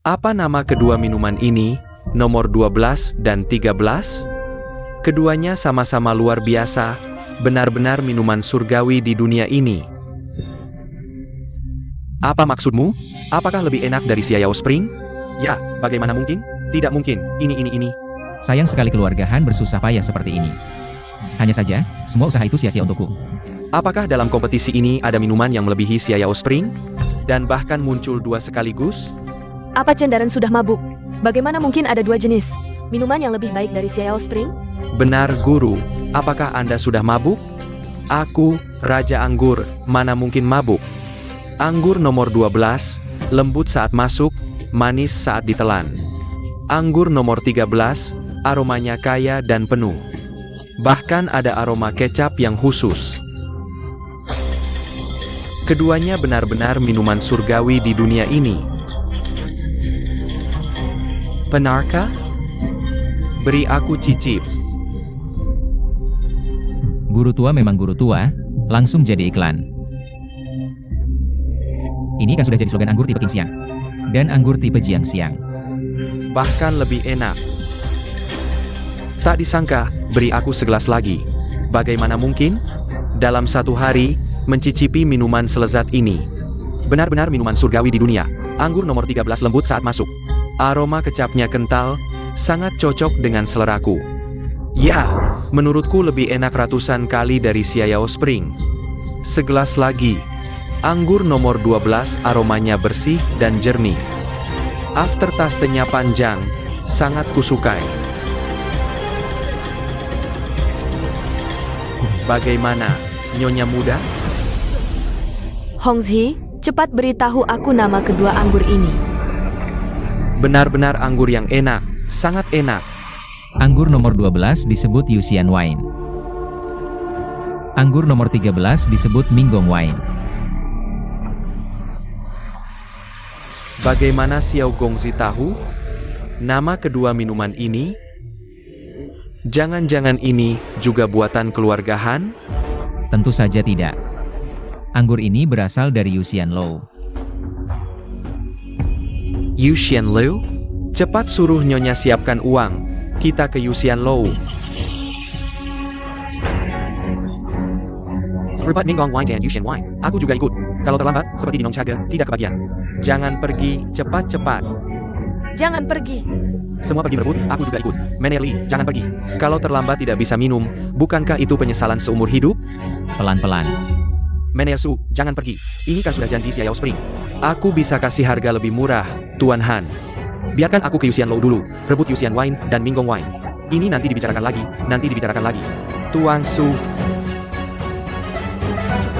Apa nama kedua minuman ini, nomor 12 dan 13? Keduanya sama-sama luar biasa, benar-benar minuman surgawi di dunia ini. Apa maksudmu? Apakah lebih enak dari Xiao Spring? Ya, bagaimana mungkin? Tidak mungkin, ini. Sayang sekali keluarga Han bersusah payah seperti ini. Hanya saja, semua usaha itu sia-sia untukku. Apakah dalam kompetisi ini ada minuman yang melebihi Xiao Spring? Dan bahkan muncul dua sekaligus? Apa Cendaran sudah mabuk? Bagaimana mungkin ada dua jenis minuman yang lebih baik dari Xiao Spring? Benar, Guru. Apakah Anda sudah mabuk? Aku, Raja Anggur, mana mungkin mabuk? Anggur nomor 12, lembut saat masuk, manis saat ditelan. Anggur nomor 13, aromanya kaya dan penuh. Bahkan ada aroma kecap yang khusus. Keduanya benar-benar minuman surgawi di dunia ini. Benarkah? Beri aku cicip. Guru tua memang guru tua, langsung jadi iklan. Ini kan sudah jadi slogan anggur tipe King Siang. Dan anggur tipe Jiang Siang. Bahkan lebih enak. Tak disangka, beri aku segelas lagi. Bagaimana mungkin? Dalam satu hari, mencicipi minuman selezat ini. Benar-benar minuman surgawi di dunia. Anggur nomor 13 lembut saat masuk. Aroma kecapnya kental, sangat cocok dengan seleraku. Ya, menurutku lebih enak ratusan kali dari Xiao Spring. Segelas lagi. Anggur nomor 12 aromanya bersih dan jernih. Aftertaste-nya panjang, sangat kusukai. Bagaimana, Nyonya muda? Hongzhi, cepat beritahu aku nama kedua anggur ini. Benar-benar anggur yang enak, sangat enak. Anggur nomor 12 disebut Yuxian Wine. Anggur nomor 13 disebut Minggong Wine. Bagaimana Xiao Gongzi tahu nama kedua minuman ini? Jangan-jangan ini juga buatan keluarga Han? Tentu saja tidak. Anggur ini berasal dari Yuxian Lou. Yuxian Lou? Cepat suruh Nyonya siapkan uang. Kita ke Yuxian Lou. Rebut Minggong Wine dan Yuxian Wine. Aku juga ikut. Kalau terlambat, seperti di Nong Chaga, tidak kebagian. Jangan pergi, cepat-cepat. Jangan pergi. Semua pergi berebut, aku juga ikut. Meneli, jangan pergi. Kalau terlambat tidak bisa minum, bukankah itu penyesalan seumur hidup? Pelan-pelan. Menelsu, jangan pergi. Ini kan sudah janji Xiao Spring. Aku bisa kasih harga lebih murah, Tuan Han. Biarkan aku ke Yuxian Lou dulu, rebut Yuxian Wine dan Minggong Wine. Ini nanti dibicarakan lagi, Tuan Su.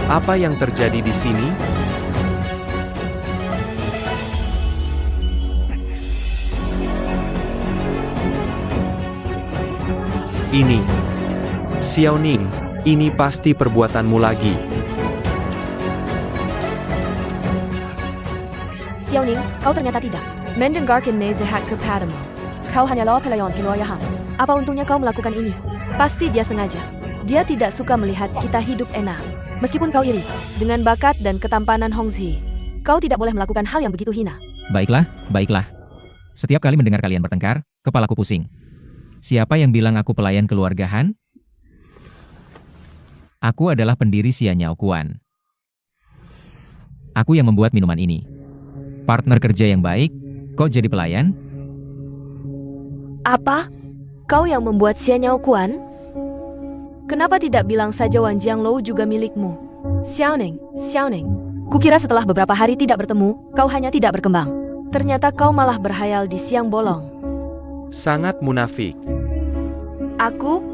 Apa yang terjadi di sini? Ini, Xiao Ning, ini pasti perbuatanmu lagi. Xiao Ning, kau ternyata tidak mendengarkan nasihat kepadamu. Kau hanyalah pelayan keluarga Han. Apa untungnya kau melakukan ini? Pasti dia sengaja. Dia tidak suka melihat kita hidup enak. Meskipun kau iri dengan bakat dan ketampanan Hongzhi, kau tidak boleh melakukan hal yang begitu hina. Baiklah, baiklah. Setiap kali mendengar kalian bertengkar, kepalaku pusing. Siapa yang bilang aku pelayan keluarga Han? Aku adalah pendiri Xianyao Kuan. Aku yang membuat minuman ini. Partner kerja yang baik, kok jadi pelayan? Apa? Kau yang membuat Xianyao Kuan? Kenapa tidak bilang saja Wan Jianglou juga milikmu? Xiao Ning, kukira setelah beberapa hari tidak bertemu, kau hanya tidak berkembang. Ternyata kau malah berhayal di siang bolong. Sangat munafik. Aku?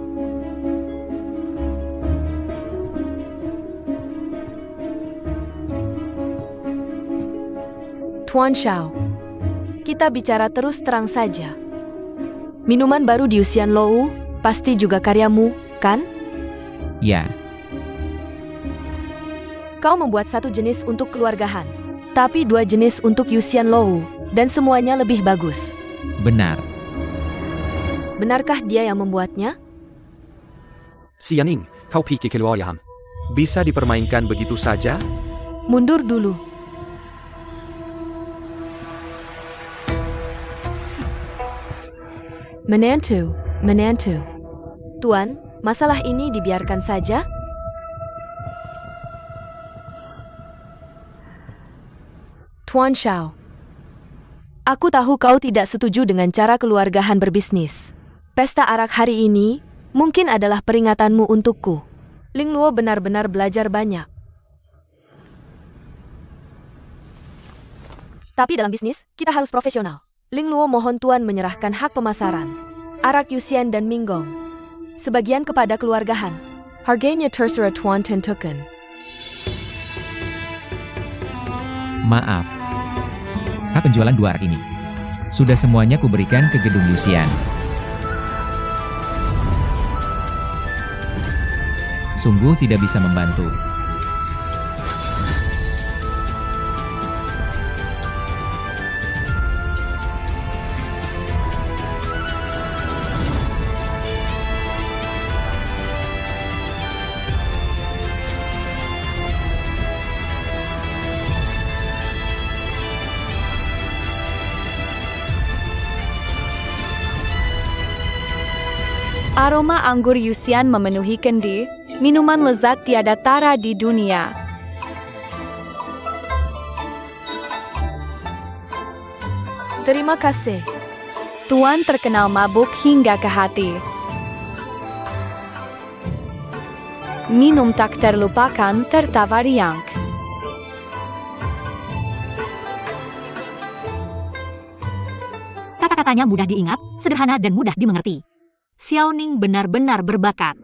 Tuan Xiao, kita bicara terus terang saja. Minuman baru di Yuxian Lou, pasti juga karyamu, kan? Ya. Kau membuat satu jenis untuk keluarga Han, tapi dua jenis untuk Yuxian Lou, dan semuanya lebih bagus. Benar. Benarkah dia yang membuatnya? Xiao Ning, kau pikir keluarga Han bisa dipermainkan begitu saja? Mundur dulu. Menantu, menantu. Tuan, masalah ini dibiarkan saja? Tuan Xiao. Aku tahu kau tidak setuju dengan cara keluargahan berbisnis. Pesta arak hari ini mungkin adalah peringatanmu untukku. Ling Luo benar-benar belajar banyak. Tapi dalam bisnis, kita harus profesional. Ling Luo mohon Tuan menyerahkan hak pemasaran arak Yuxian dan Minggong sebagian kepada keluargahan. Harganya terserah Tuan tentukan. Maaf. Hak penjualan 2 arak ini sudah semuanya kuberikan ke gedung Yuxian. Sungguh tidak bisa membantu. Aroma anggur Yuxian memenuhi kendi, minuman lezat tiada tara di dunia. Terima kasih. Tuan terkenal mabuk hingga ke hati. Minum tak terlupakan, tertawa riang. Kata-katanya mudah diingat, sederhana dan mudah dimengerti. Xiao Ning benar-benar berbakat.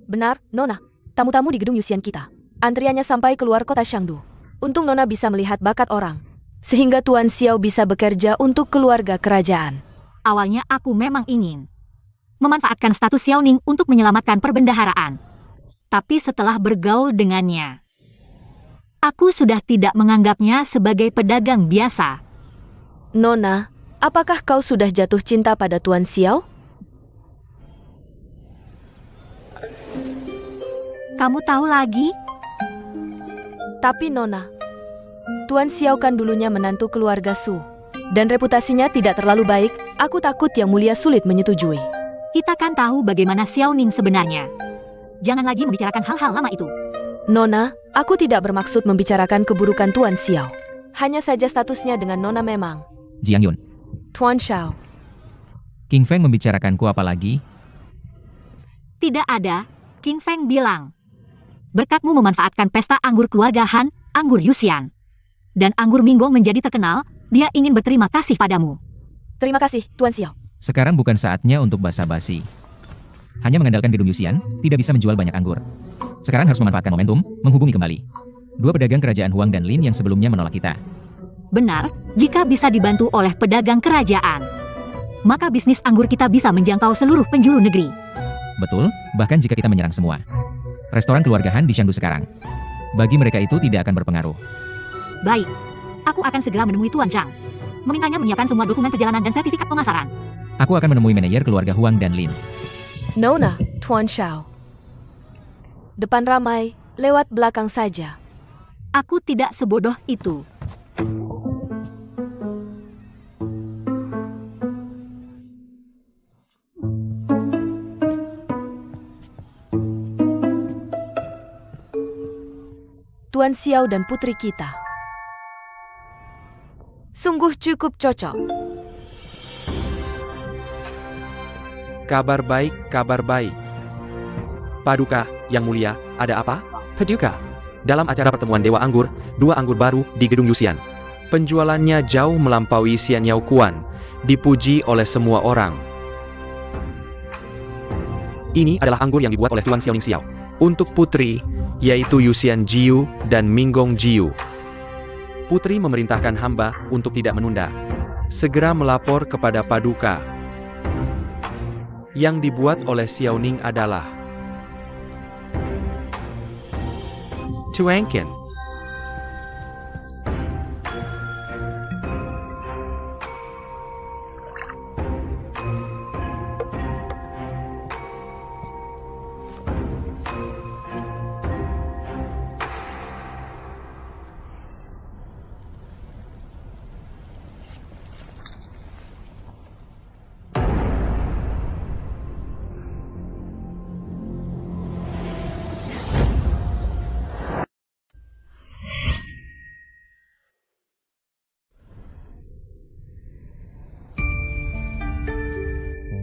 Benar, Nona. Tamu-tamu di gedung Yuxian kita. Antriannya sampai keluar kota Shangdu. Untung Nona bisa melihat bakat orang. Sehingga Tuan Xiao bisa bekerja untuk keluarga kerajaan. Awalnya aku memang ingin memanfaatkan status Xiao Ning untuk menyelamatkan perbendaharaan. Tapi setelah bergaul dengannya, aku sudah tidak menganggapnya sebagai pedagang biasa. Nona, apakah kau sudah jatuh cinta pada Tuan Xiao? Kamu tahu lagi? Tapi Nona, Tuan Xiao kan dulunya menantu keluarga Su. Dan reputasinya tidak terlalu baik, aku takut Yang Mulia sulit menyetujui. Kita kan tahu bagaimana Xiao Ning sebenarnya. Jangan lagi membicarakan hal-hal lama itu. Nona, aku tidak bermaksud membicarakan keburukan Tuan Xiao. Hanya saja statusnya dengan Nona memang. Jiang Yun. Tuan Xiao. King Feng membicarakanku apa lagi? Tidak ada, King Feng bilang. Berkatmu memanfaatkan pesta anggur keluarga Han, anggur Yuxian. Dan anggur Minggong menjadi terkenal, dia ingin berterima kasih padamu. Terima kasih, Tuan Xiao. Sekarang bukan saatnya untuk basa-basi. Hanya mengandalkan gedung Yuxian, tidak bisa menjual banyak anggur. Sekarang harus memanfaatkan momentum, menghubungi kembali 2 pedagang kerajaan Huang dan Lin yang sebelumnya menolak kita. Benar, jika bisa dibantu oleh pedagang kerajaan, maka bisnis anggur kita bisa menjangkau seluruh penjuru negeri. Betul, bahkan jika kita menyerang semua restoran keluarga Han di Shangdu sekarang, bagi mereka itu tidak akan berpengaruh. Baik, aku akan segera menemui Tuan Zhang. Memintanya menyiapkan semua dokumen perjalanan dan sertifikat pemasaran. Aku akan menemui manajer keluarga Huang dan Lin. Nona, Tuan Xiao. Depan ramai, lewat belakang saja. Aku tidak sebodoh itu. Tuan Xiao dan putri kita. Sungguh cukup cocok. Kabar baik, kabar baik. Paduka, Yang Mulia, ada apa? Paduka. Dalam acara pertemuan Dewa Anggur, 2 anggur baru di gedung Yuxian. Penjualannya jauh melampaui Xian Yao Kuan, dipuji oleh semua orang. Ini adalah anggur yang dibuat oleh Tuan Xiao Ning Xiao. Untuk putri, yaitu Yuxian Jiu dan Minggong Jiu. Putri memerintahkan hamba untuk tidak menunda. Segera melapor kepada Paduka. Yang dibuat oleh Xiao Ning adalah Tuangkin.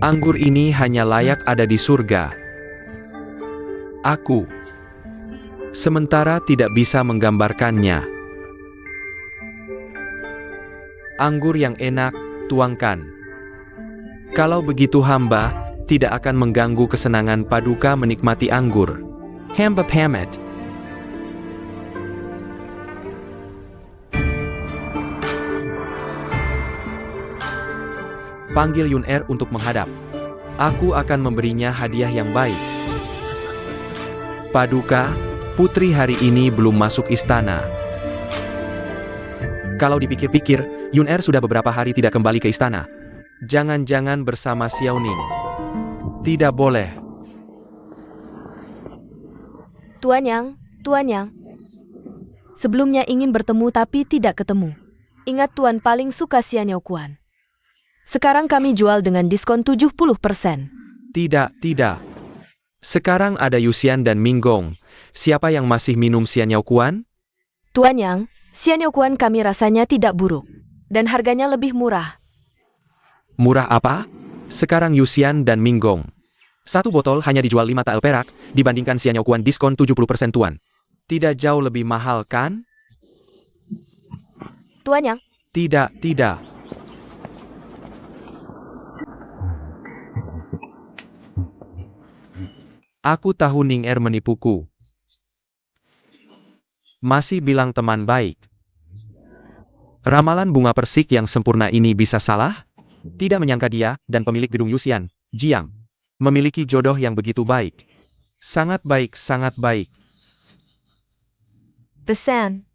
Anggur ini hanya layak ada di surga. Aku sementara tidak bisa menggambarkannya. Anggur yang enak, tuangkan. Kalau begitu hamba tidak akan mengganggu kesenangan Paduka menikmati anggur. Hamba pamit. Panggil Yun Er untuk menghadap. Aku akan memberinya hadiah yang baik. Paduka, putri hari ini belum masuk istana. Kalau dipikir-pikir, Yun Er sudah beberapa hari tidak kembali ke istana. Jangan-jangan bersama Xiao Ning. Tidak boleh. Tuan Yang. Sebelumnya ingin bertemu tapi tidak ketemu. Ingat Tuan paling suka Xianyao Kuan. Sekarang kami jual dengan diskon 70%. Tidak. Sekarang ada Yuxian dan Minggong. Siapa yang masih minum Xianyao Kuan? Tuan Yang, Xianyao Kuan kami rasanya tidak buruk. Dan harganya lebih murah. Murah apa? Sekarang Yuxian dan Minggong. Satu botol hanya dijual 5 tael perak, dibandingkan Xianyao Kuan diskon 70% Tuan. Tidak jauh lebih mahal kan? Tuan Yang, Tidak. Aku tahu Ning Er menipuku. Masih bilang teman baik. Ramalan bunga persik yang sempurna ini bisa salah? Tidak menyangka dia dan pemilik gedung Yuxian, Jiang, memiliki jodoh yang begitu baik. Sangat baik. pesan.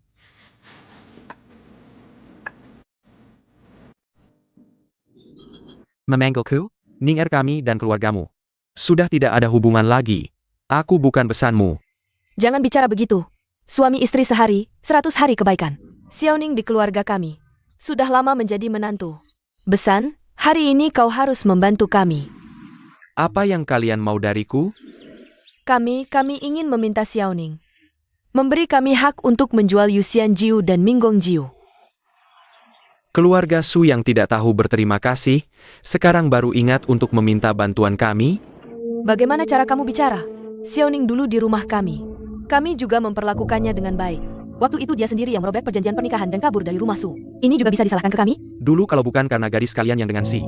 Memanggilku, Ning Er kami dan keluargamu. Sudah tidak ada hubungan lagi. Aku bukan besanmu. Jangan bicara begitu. Suami istri sehari, 100 hari kebaikan. Xiao Ning di keluarga kami. Sudah lama menjadi menantu. Besan, hari ini kau harus membantu kami. Apa yang kalian mau dariku? Kami ingin meminta Xiao Ning memberi kami hak untuk menjual Yuxian Jiu dan Minggong Jiu. Keluarga Su yang tidak tahu berterima kasih, sekarang baru ingat untuk meminta bantuan kami? Bagaimana cara kamu bicara? Xiao Ning dulu di rumah kami. Kami juga memperlakukannya dengan baik. Waktu itu dia sendiri yang merobek perjanjian pernikahan dan kabur dari rumah Su. Ini juga bisa disalahkan ke kami? Dulu kalau bukan karena gadis kalian yang dengan si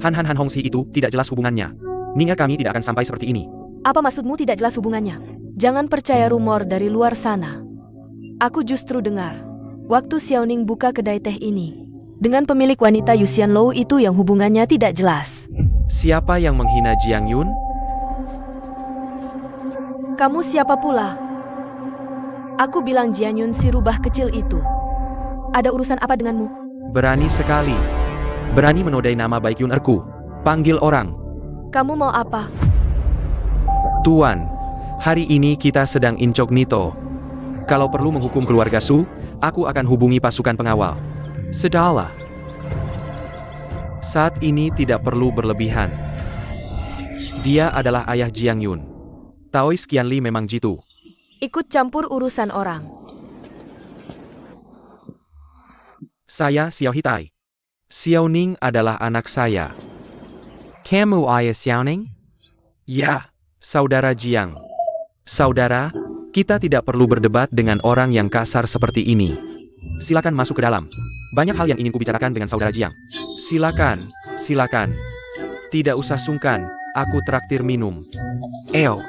Han Hong Si itu tidak jelas hubungannya. Ning Er kami tidak akan sampai seperti ini. Apa maksudmu tidak jelas hubungannya? Jangan percaya rumor dari luar sana. Aku justru dengar waktu Xiao Ning buka kedai teh ini dengan pemilik wanita Yuxian Lou itu yang hubungannya tidak jelas. Siapa yang menghina Jiang Yun? Kamu siapa pula? Aku bilang Jiang Yun si rubah kecil itu. Ada urusan apa denganmu? Berani sekali. Berani menodai nama baik Yun Erku. Panggil orang. Kamu mau apa? Tuan, hari ini kita sedang incognito. Kalau perlu menghukum keluarga Su, aku akan hubungi pasukan pengawal. Sudahlah. Saat ini tidak perlu berlebihan. Dia adalah ayah Jiang Yun. Taois Qianli memang jitu. Ikut campur urusan orang. Saya Xiao Hitai. Xiao Ning adalah anak saya. Kamu ayah Xiao Ning? Ya, saudara Jiang. Saudara, kita tidak perlu berdebat dengan orang yang kasar seperti ini. Silakan masuk ke dalam. Banyak hal yang ingin kubicarakan dengan saudara Jiang. Silakan. Tidak usah sungkan, aku traktir minum. Eo.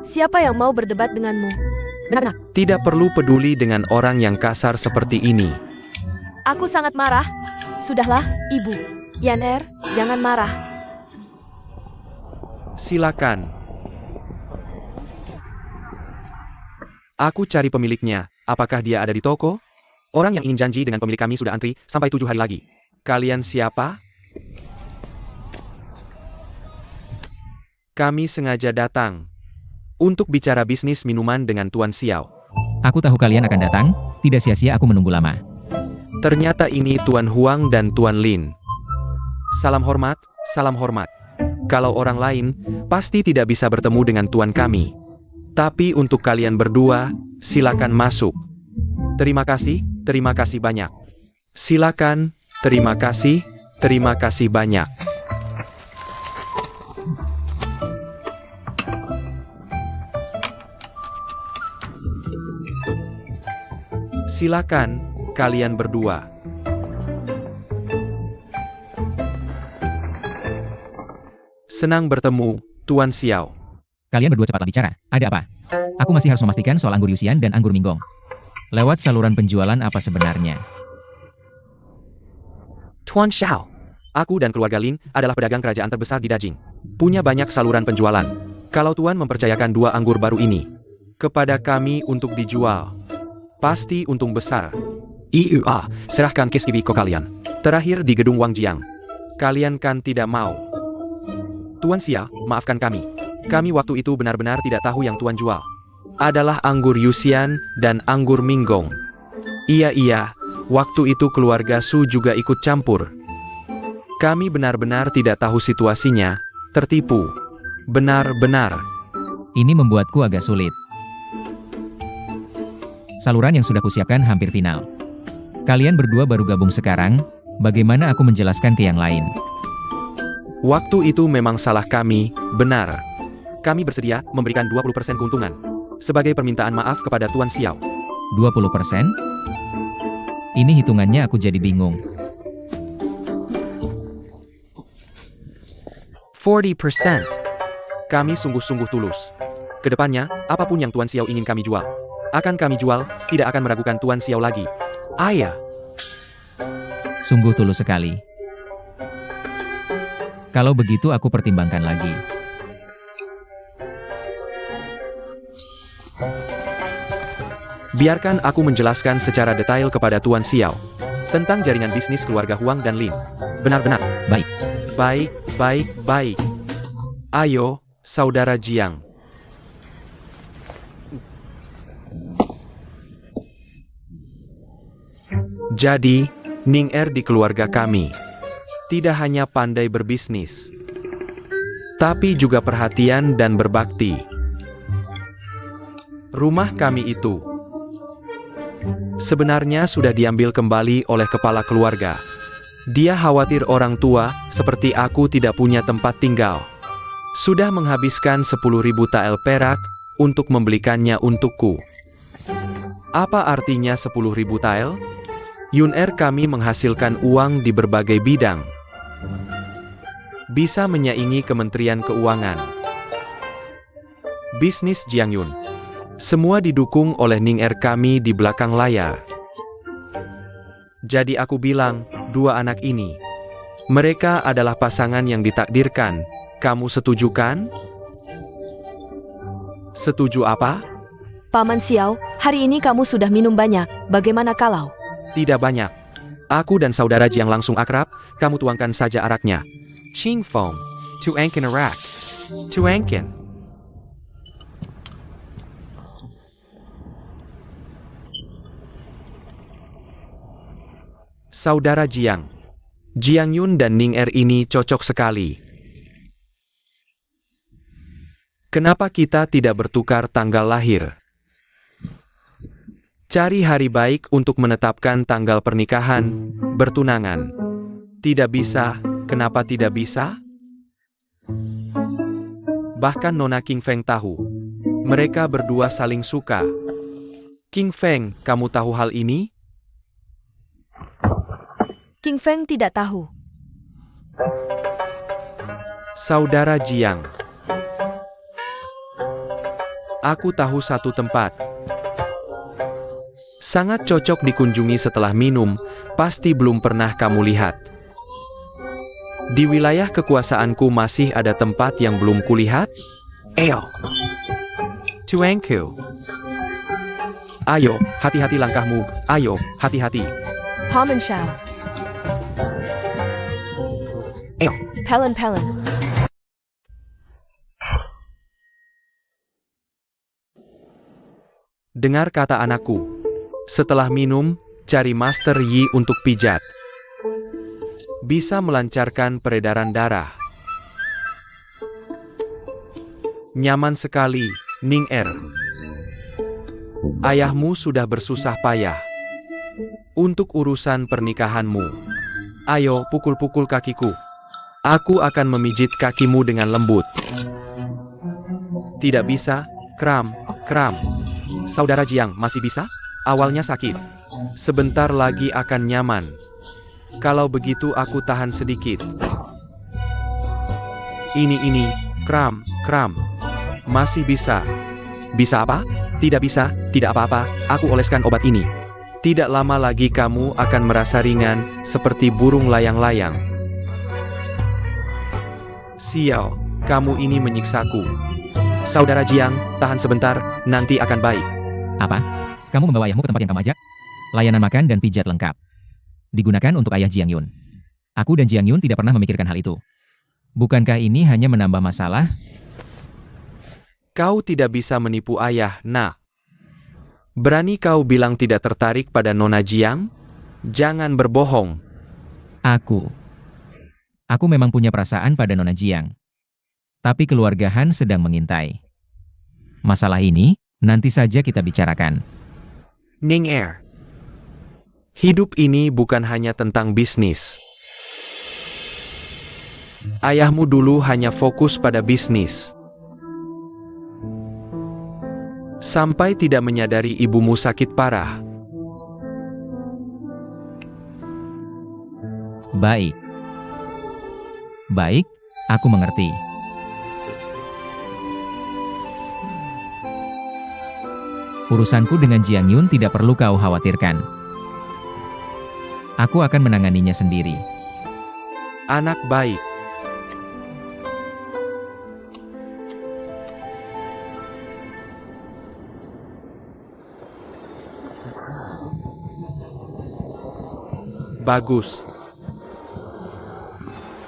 Siapa yang mau berdebat denganmu? Benar-benar. Tidak perlu peduli dengan orang yang kasar seperti ini. Aku sangat marah. Sudahlah, Ibu. Yan Er, jangan marah. Silakan. Aku cari pemiliknya. Apakah dia ada di toko? Orang yang ingin janji dengan pemilik kami sudah antri sampai 7 hari lagi. Kalian siapa? Kami sengaja datang untuk bicara bisnis minuman dengan Tuan Xiao. Aku tahu kalian akan datang, tidak sia-sia aku menunggu lama. Ternyata ini Tuan Huang dan Tuan Lin. Salam hormat. Kalau orang lain, pasti tidak bisa bertemu dengan Tuan kami. Tapi untuk kalian berdua, silakan masuk. Terima kasih banyak. Silakan, terima kasih. Terima kasih banyak. Silakan, kalian berdua. Senang bertemu, Tuan Xiao. Kalian berdua cepatlah bicara. Ada apa? Aku masih harus memastikan soal anggur Yusian dan anggur Minggong. Lewat saluran penjualan apa sebenarnya? Tuan Xiao, aku dan keluarga Lin adalah pedagang kerajaan terbesar di Dajing. Punya banyak saluran penjualan. Kalau Tuan mempercayakan 2 anggur baru ini kepada kami untuk dijual, pasti untung besar. Serahkan Kiskibiko kalian. Terakhir di gedung Wang Jiang. Kalian kan tidak mau. Tuan Xiao, maafkan kami. Kami waktu itu benar-benar tidak tahu yang Tuan jual adalah anggur Yusian dan anggur Minggong. Iya, waktu itu keluarga Su juga ikut campur. Kami benar-benar tidak tahu situasinya, tertipu. Benar-benar. Ini membuatku agak sulit. Saluran yang sudah kusiapkan hampir final. Kalian berdua baru gabung sekarang, bagaimana aku menjelaskan ke yang lain? Waktu itu memang salah kami, benar. Kami bersedia memberikan 20% keuntungan sebagai permintaan maaf kepada Tuan Xiao. 20%? Ini hitungannya aku jadi bingung. 40%. Kami sungguh-sungguh tulus. Kedepannya, apapun yang Tuan Xiao ingin kami jual, akan kami jual, tidak akan meragukan Tuan Xiao lagi. Ayah. Sungguh tulus sekali. Kalau begitu aku pertimbangkan lagi. Biarkan aku menjelaskan secara detail kepada Tuan Xiao tentang jaringan bisnis keluarga Huang dan Lin. Benar-benar. Baik. Baik. Ayo, Saudara Jiang. Jadi, Ning Er di keluarga kami tidak hanya pandai berbisnis, tapi juga perhatian dan berbakti. Rumah kami itu sebenarnya sudah diambil kembali oleh kepala keluarga. Dia khawatir orang tua seperti aku tidak punya tempat tinggal. Sudah menghabiskan 10.000 tael perak untuk membelikannya untukku. Apa artinya 10.000 tael? Yun Er kami menghasilkan uang di berbagai bidang. Bisa menyaingi Kementerian Keuangan. Bisnis Jiang Yun. Semua didukung oleh Ning Er kami di belakang layar. Jadi aku bilang, 2 anak ini, mereka adalah pasangan yang ditakdirkan. Kamu setuju kan? Setuju apa? Paman Xiao, hari ini kamu sudah minum banyak, bagaimana kalau? Tidak banyak. Aku dan saudara Jiang langsung akrab, kamu tuangkan saja araknya. Ching Fong. Tuangkan arak. Tuangkan. Saudara Jiang. Jiang Yun dan Ning Er ini cocok sekali. Kenapa kita tidak bertukar tanggal lahir? Cari hari baik untuk menetapkan tanggal pernikahan, bertunangan. Tidak bisa, kenapa tidak bisa? Bahkan Nona King Feng tahu. Mereka berdua saling suka. King Feng, kamu tahu hal ini? King Feng tidak tahu. Saudara Jiang. Aku tahu satu tempat. Sangat cocok dikunjungi setelah minum, pasti belum pernah kamu lihat. Di wilayah kekuasaanku masih ada tempat yang belum kulihat? Tuangku. Ayo, hati-hati langkahmu. Ayo, hati-hati. Paman Xiao. Pelen. Dengar kata anakku. Setelah minum, cari Master Yi untuk pijat. Bisa melancarkan peredaran darah. Nyaman sekali, Ning Er. Ayahmu sudah bersusah payah untuk urusan pernikahanmu. Ayo, pukul-pukul kakiku. Aku akan memijit kakimu dengan lembut. Tidak bisa, kram. Saudara Jiang, masih bisa? Awalnya sakit. Sebentar lagi akan nyaman. Kalau begitu aku tahan sedikit. Ini, kram. Masih bisa. Bisa apa? Tidak bisa, tidak apa-apa, aku oleskan obat ini. Tidak lama lagi kamu akan merasa ringan, seperti burung layang-layang. Xiao, kamu ini menyiksaku. Saudara Jiang, tahan sebentar, nanti akan baik. Apa? Kamu membawa ayahmu ke tempat yang kamu ajak? Layanan makan dan pijat lengkap. Digunakan untuk ayah Jiang Yun. Aku dan Jiang Yun tidak pernah memikirkan hal itu. Bukankah ini hanya menambah masalah? Kau tidak bisa menipu ayah, nak. Berani kau bilang tidak tertarik pada Nona Jiang? Jangan berbohong. Aku memang punya perasaan pada Nona Jiang. Tapi keluarga Han sedang mengintai. Masalah ini, nanti saja kita bicarakan. Ning Er. Hidup ini bukan hanya tentang bisnis. Ayahmu dulu hanya fokus pada bisnis. Sampai tidak menyadari ibumu sakit parah. Baik, aku mengerti. Urusanku dengan Jiang Yun tidak perlu kau khawatirkan. Aku akan menanganinya sendiri. Anak baik. Bagus.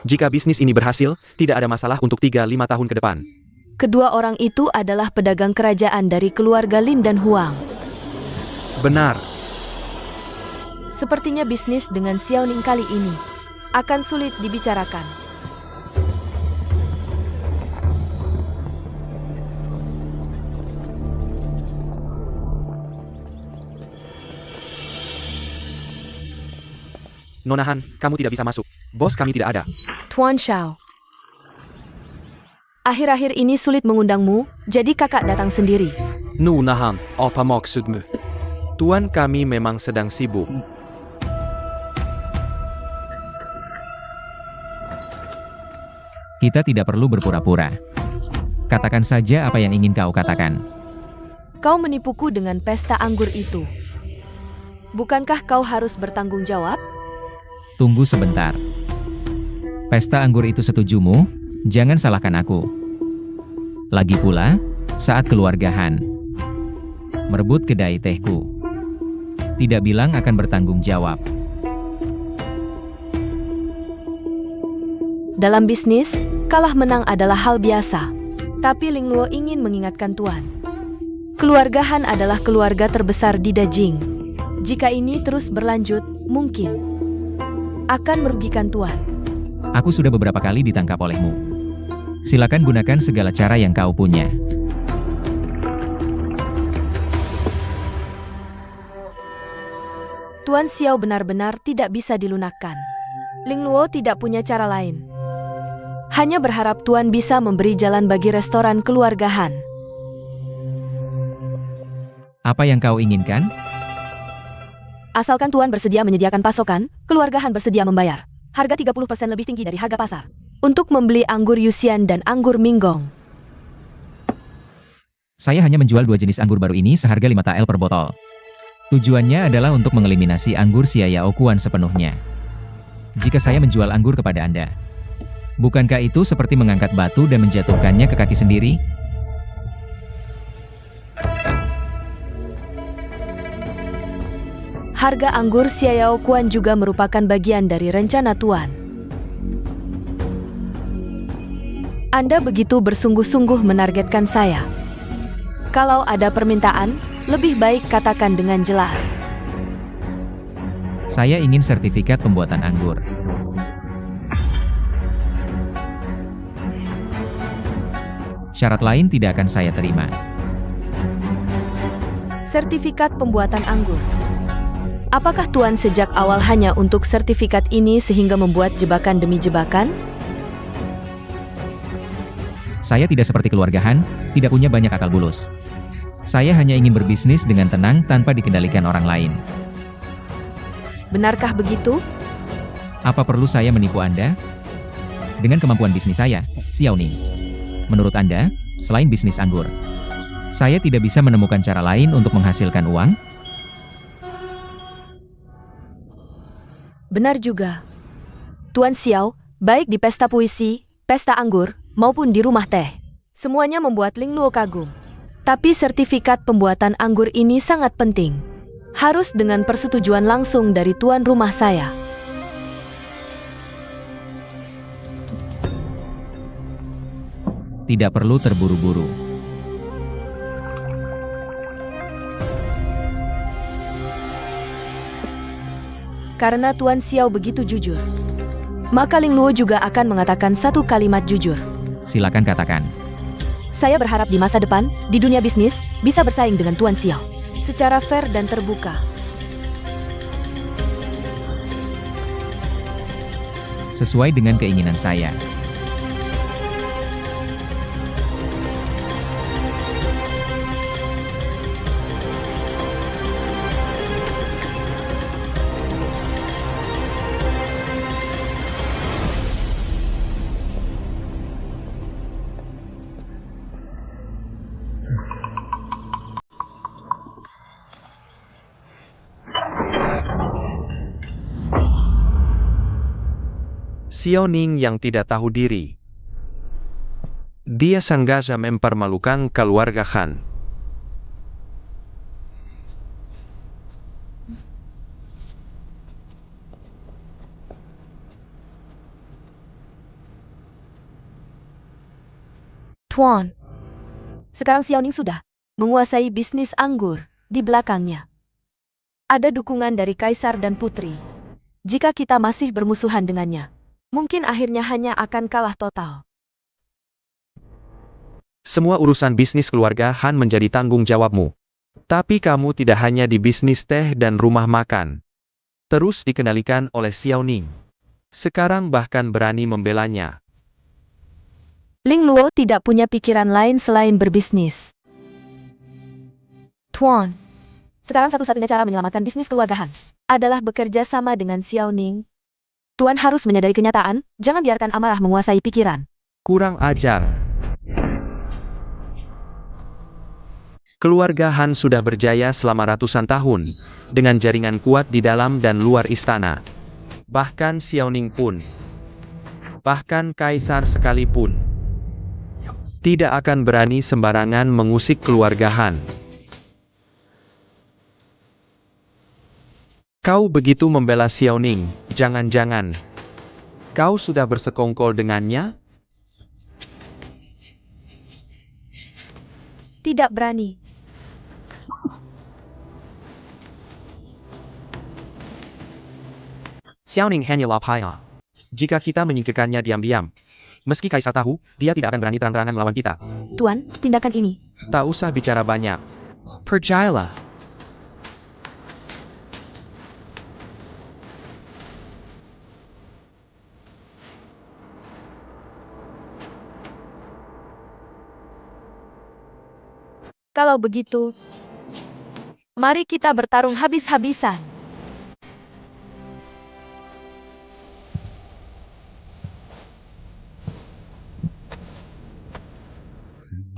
Jika bisnis ini berhasil, tidak ada masalah untuk 3-5 tahun ke depan. Kedua orang itu adalah pedagang kerajaan dari keluarga Lin dan Huang. Benar. Sepertinya bisnis dengan Xiao Ning kali ini akan sulit dibicarakan. Nona Han, kamu tidak bisa masuk. Bos kami tidak ada. Tuan Xiao. Akhir-akhir ini sulit mengundangmu, jadi kakak datang sendiri. Nona Han, apa maksudmu? Tuan kami memang sedang sibuk. Kita tidak perlu berpura-pura. Katakan saja apa yang ingin kau katakan. Kau menipuku dengan pesta anggur itu. Bukankah kau harus bertanggung jawab? Tunggu sebentar. Pesta anggur itu setujumu, jangan salahkan aku. Lagi pula, saat keluarga Han merebut kedai tehku, tidak bilang akan bertanggung jawab. Dalam bisnis, kalah menang adalah hal biasa. Tapi Ling Luo ingin mengingatkan Tuan. Keluarga Han adalah keluarga terbesar di Dajing. Jika ini terus berlanjut, mungkin akan merugikan Tuan. Aku sudah beberapa kali ditangkap olehmu. Silakan gunakan segala cara yang kau punya. Tuan Xiao benar-benar tidak bisa dilunakkan. Ling Luo tidak punya cara lain. Hanya berharap Tuan bisa memberi jalan bagi restoran keluarga Han. Apa yang kau inginkan? Asalkan Tuan bersedia menyediakan pasokan, keluarga Han bersedia membayar. Harga 30% lebih tinggi dari harga pasar. Untuk membeli anggur Yusian dan anggur Minggong. Saya hanya menjual 2 jenis anggur baru ini seharga 5 TL per botol. Tujuannya adalah untuk mengeliminasi anggur Xiao Kuan sepenuhnya. Jika saya menjual anggur kepada Anda, bukankah itu seperti mengangkat batu dan menjatuhkannya ke kaki sendiri? Harga anggur Xiao Kuan juga merupakan bagian dari rencana Tuan. Anda begitu bersungguh-sungguh menargetkan saya. Kalau ada permintaan, lebih baik katakan dengan jelas. Saya ingin sertifikat pembuatan anggur. Syarat lain tidak akan saya terima. Sertifikat pembuatan anggur. Apakah Tuan sejak awal hanya untuk sertifikat ini sehingga membuat jebakan demi jebakan? Saya tidak seperti keluarga Han, tidak punya banyak akal bulus. Saya hanya ingin berbisnis dengan tenang tanpa dikendalikan orang lain. Benarkah begitu? Apa perlu saya menipu Anda? Dengan kemampuan bisnis saya, Xiao Ning. Menurut Anda, selain bisnis anggur, saya tidak bisa menemukan cara lain untuk menghasilkan uang? Benar juga. Tuan Xiao, baik di pesta puisi, pesta anggur, maupun di rumah teh, semuanya membuat Ling Luo kagum. Tapi sertifikat pembuatan anggur ini sangat penting. Harus dengan persetujuan langsung dari tuan rumah saya. Tidak perlu terburu-buru. Karena Tuan Xiao begitu jujur, maka Ling Luo juga akan mengatakan satu kalimat jujur. Silakan katakan. Saya berharap di masa depan, di dunia bisnis, bisa bersaing dengan Tuan Xiao secara fair dan terbuka. Sesuai dengan keinginan saya. Xiao Ning yang tidak tahu diri. Dia sengaja mempermalukan keluarga Han. Tuan, sekarang Xiao Ning sudah menguasai bisnis anggur di belakangnya. Ada dukungan dari Kaisar dan Putri. Jika kita masih bermusuhan dengannya, mungkin akhirnya hanya akan kalah total. Semua urusan bisnis keluarga Han menjadi tanggung jawabmu. Tapi kamu tidak hanya di bisnis teh dan rumah makan. Terus dikendalikan oleh Xiao Ning. Sekarang bahkan berani membelanya. Ling Luo tidak punya pikiran lain selain berbisnis. Tuan, sekarang satu-satunya cara menyelamatkan bisnis keluarga Han adalah bekerja sama dengan Xiao Ning. Tuan harus menyadari kenyataan, jangan biarkan amarah menguasai pikiran. Kurang ajar. Keluarga Han sudah berjaya selama ratusan tahun, dengan jaringan kuat di dalam dan luar istana. Bahkan Xiao Ning pun, bahkan Kaisar sekalipun, tidak akan berani sembarangan mengusik keluarga Han. Kau begitu membela Xiao Ning, jangan-jangan kau sudah bersekongkol dengannya? Tidak berani. Xiao Ning hanya lapaya. Jika kita menyingkirkannya diam-diam, meski Kaisar tahu, dia tidak akan berani terang-terangan melawan kita. Tuan, tindakan ini. Tak usah bicara banyak. Percayalah. Kalau begitu, mari kita bertarung habis-habisan.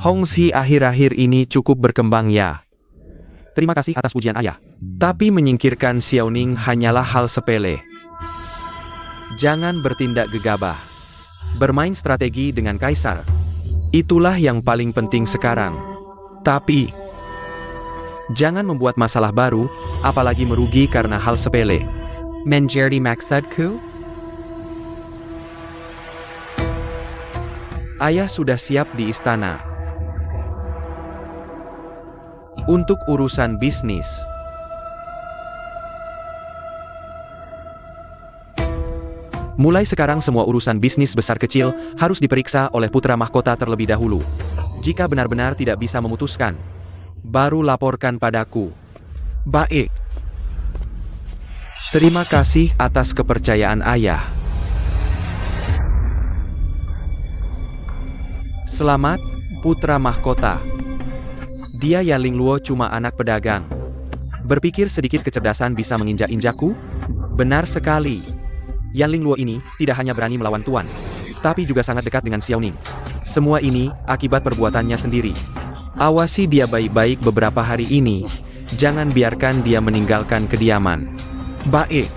Hongxi akhir-akhir ini cukup berkembang ya. Terima kasih atas pujian ayah. Tapi menyingkirkan Xiao Ning hanyalah hal sepele. Jangan bertindak gegabah. Bermain strategi dengan Kaisar. Itulah yang paling penting sekarang. Tapi, jangan membuat masalah baru, apalagi merugi karena hal sepele. Menjadi maksudku? Ayah sudah siap di istana. Untuk urusan bisnis. Mulai sekarang semua urusan bisnis besar kecil harus diperiksa oleh putra mahkota terlebih dahulu. Jika benar-benar tidak bisa memutuskan, baru laporkan padaku. Baik. Terima kasih atas kepercayaan ayah. Selamat, putra mahkota. Dia Yanling Luo cuma anak pedagang. Berpikir sedikit kecerdasan bisa menginjak-injakku? Benar sekali. Yanling Luo ini tidak hanya berani melawan tuan, tapi juga sangat dekat dengan Xiaoning. Semua ini akibat perbuatannya sendiri. Awasi dia baik-baik beberapa hari ini. Jangan biarkan dia meninggalkan kediaman. Baik.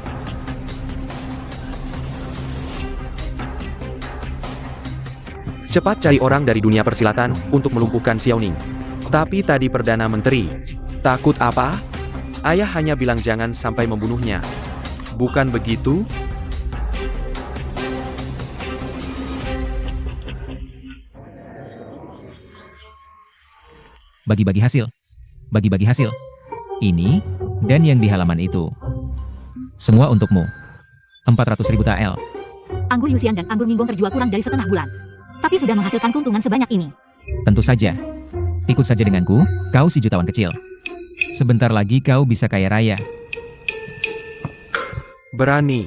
Cepat cari orang dari dunia persilatan untuk melumpuhkan Xiaoning. Tapi tadi Perdana Menteri, takut apa? Ayah hanya bilang jangan sampai membunuhnya. Bukan begitu? Bagi-bagi hasil. Bagi-bagi hasil. Ini, dan yang di halaman itu. Semua untukmu. 400.000 TL. Anggur Yusian dan anggur Minggong terjual kurang dari setengah bulan. Tapi sudah menghasilkan keuntungan sebanyak ini. Tentu saja. Ikut saja denganku, kau si jutawan kecil. Sebentar lagi kau bisa kaya raya. Berani.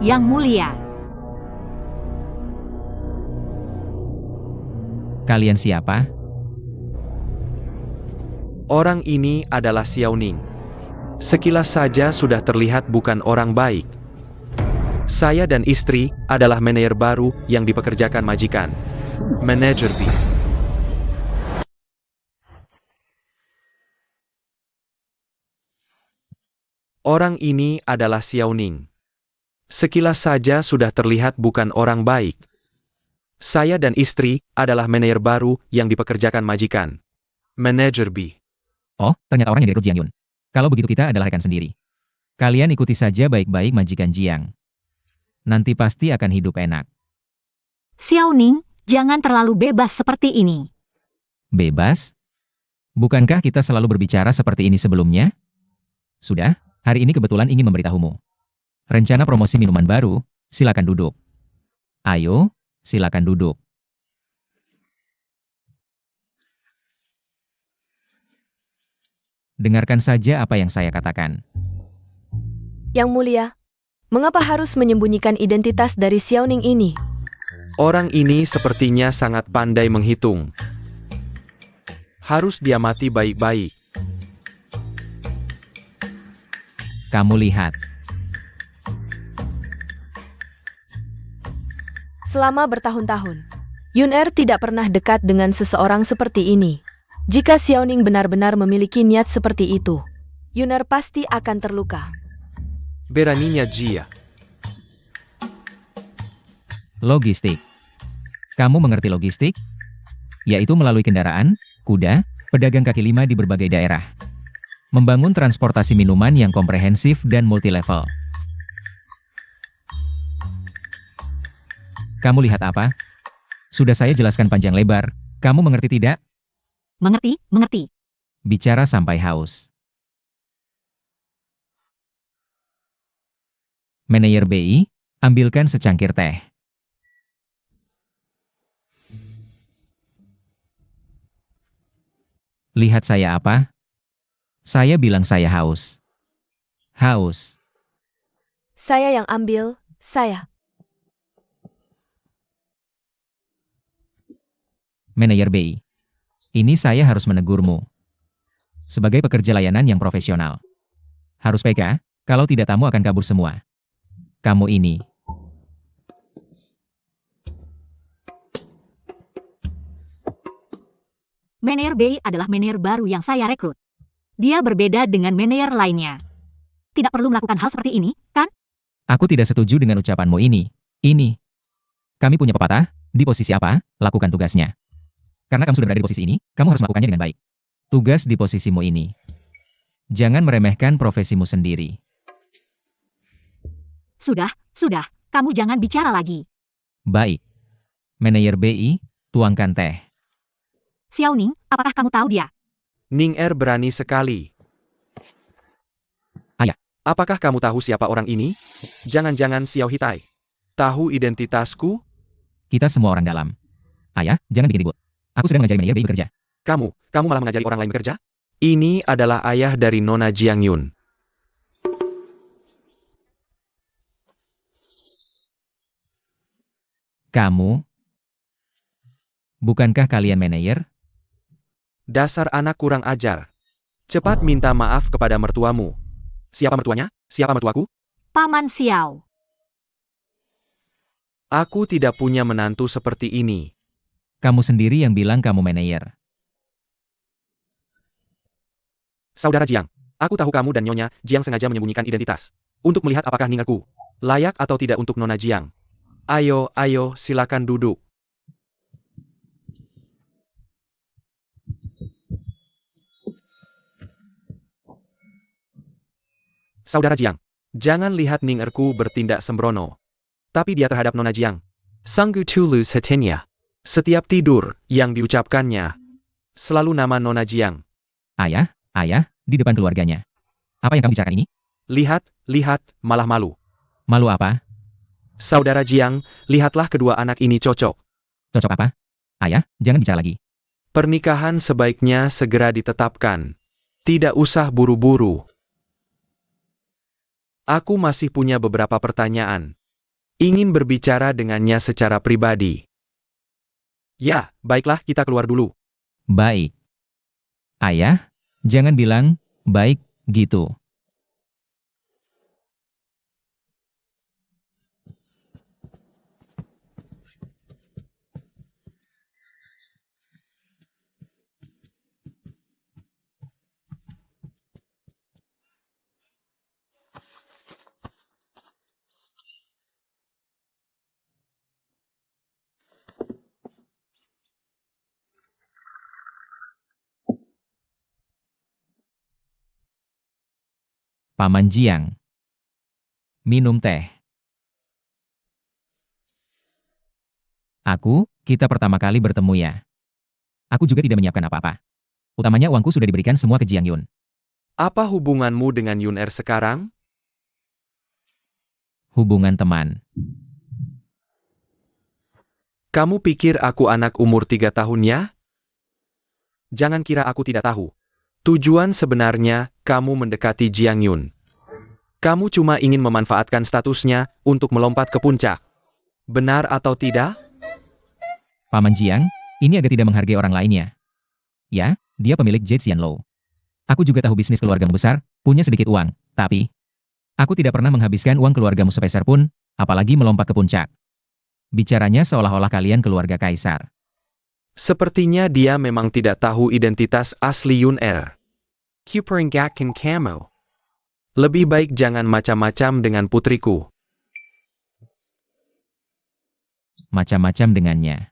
Yang mulia. Kalian siapa? Orang ini adalah Xiaoning. Sekilas saja sudah terlihat bukan orang baik. Saya dan istri adalah manajer baru yang dipekerjakan majikan. Manajer B. Orang ini adalah Xiaoning. Sekilas saja sudah terlihat bukan orang baik. Saya dan istri adalah manajer baru yang dipekerjakan majikan. Manajer B. Oh, ternyata orang yang direkrut Jiang Yun. Kalau begitu kita adalah rekan sendiri. Kalian ikuti saja baik-baik majikan Jiang. Nanti pasti akan hidup enak. Xiaoning, jangan terlalu bebas seperti ini. Bebas? Bukankah kita selalu berbicara seperti ini sebelumnya? Sudah, hari ini kebetulan ingin memberitahumu. Rencana promosi minuman baru, silakan duduk. Ayo, silakan duduk. Dengarkan saja apa yang saya katakan. Yang mulia, mengapa harus menyembunyikan identitas dari Xiaoning ini? Orang ini sepertinya sangat pandai menghitung. Harus dia mati baik-baik. Kamu lihat. Selama bertahun-tahun, Yun-Er tidak pernah dekat dengan seseorang seperti ini. Jika Xiaoning benar-benar memiliki niat seperti itu, Yun-Er pasti akan terluka. Beraninya Jia. Logistik. Kamu mengerti logistik? Yaitu melalui kendaraan, kuda, pedagang kaki lima di berbagai daerah. Membangun transportasi minuman yang komprehensif dan multilevel. Kamu lihat apa? Sudah saya jelaskan panjang lebar. Kamu mengerti tidak? Mengerti, mengerti. Bicara sampai haus. Manajer BI, ambilkan secangkir teh. Lihat saya apa? Saya bilang saya haus. Haus. Saya yang ambil, saya. Manajer BI. Ini saya harus menegurmu. Sebagai pekerja layanan yang profesional. Harus PK, kalau tidak tamu akan kabur semua. Kamu ini. Manajer B adalah manajer baru yang saya rekrut. Dia berbeda dengan manajer lainnya. Tidak perlu melakukan hal seperti ini, kan? Aku tidak setuju dengan ucapanmu ini. Ini. Kami punya pepatah, di posisi apa, lakukan tugasnya. Karena kamu sudah berada di posisi ini, kamu harus melakukannya dengan baik. Tugas di posisimu ini. Jangan meremehkan profesimu sendiri. Sudah, kamu jangan bicara lagi. Baik. Manajer BI, tuangkan teh. Xiaoning, apakah kamu tahu dia? Ning-Er berani sekali. Ayah. Apakah kamu tahu siapa orang ini? Jangan-jangan Xiao Hitai. Tahu identitasku? Kita semua orang dalam. Ayah, jangan bikin ribut. Aku sedang mengajari manajer BI bekerja. Kamu malah mengajari orang lain bekerja? Ini adalah ayah dari Nona Jiangyun. Kamu? Bukankah kalian manajer? Dasar anak kurang ajar. Cepat minta maaf kepada mertuamu. Siapa mertuanya? Siapa mertuaku? Paman Xiao. Aku tidak punya menantu seperti ini. Kamu sendiri yang bilang kamu manajer. Saudara Jiang, aku tahu kamu dan Nyonya Jiang sengaja menyembunyikan identitas. Untuk melihat apakah ningerku layak atau tidak untuk Nona Jiang. Ayo, silakan duduk. Saudara Jiang, jangan lihat ningerku bertindak sembrono. Tapi dia terhadap Nona Jiang. Sanggu tulus hatinya. Setiap tidur yang diucapkannya selalu nama Nona Jiang. Ayah, di depan keluarganya. Apa yang kamu bicarakan ini? Lihat, malah malu. Malu apa? Saudara Jiang, lihatlah kedua anak ini cocok. Cocok apa? Ayah, jangan bicara lagi. Pernikahan sebaiknya segera ditetapkan. Tidak usah buru-buru. Aku masih punya beberapa pertanyaan. Ingin berbicara dengannya secara pribadi. Ya, baiklah kita keluar dulu. Baik. Ayah, jangan bilang, baik, gitu. Paman Jiang. Minum teh. Kita pertama kali bertemu ya. Aku juga tidak menyiapkan apa-apa. Utamanya uangku sudah diberikan semua ke Jiang Yun. Apa hubunganmu dengan Yun Er sekarang? Hubungan teman. Kamu pikir aku anak umur 3 tahun ya? Jangan kira aku tidak tahu. Tujuan sebenarnya, kamu mendekati Jiang Yun. Kamu cuma ingin memanfaatkan statusnya untuk melompat ke puncak. Benar atau tidak? Paman Jiang, ini agak tidak menghargai orang lainnya. Ya, dia pemilik Jade Xianlou. Aku juga tahu bisnis keluargamu besar, punya sedikit uang, tapi aku tidak pernah menghabiskan uang keluargamu sepeser pun, apalagi melompat ke puncak. Bicaranya seolah-olah kalian keluarga kaisar. Sepertinya dia memang tidak tahu identitas asli Yun Er. Kuperingatkan kamu. Lebih baik jangan macam-macam dengan putriku. Macam-macam dengannya.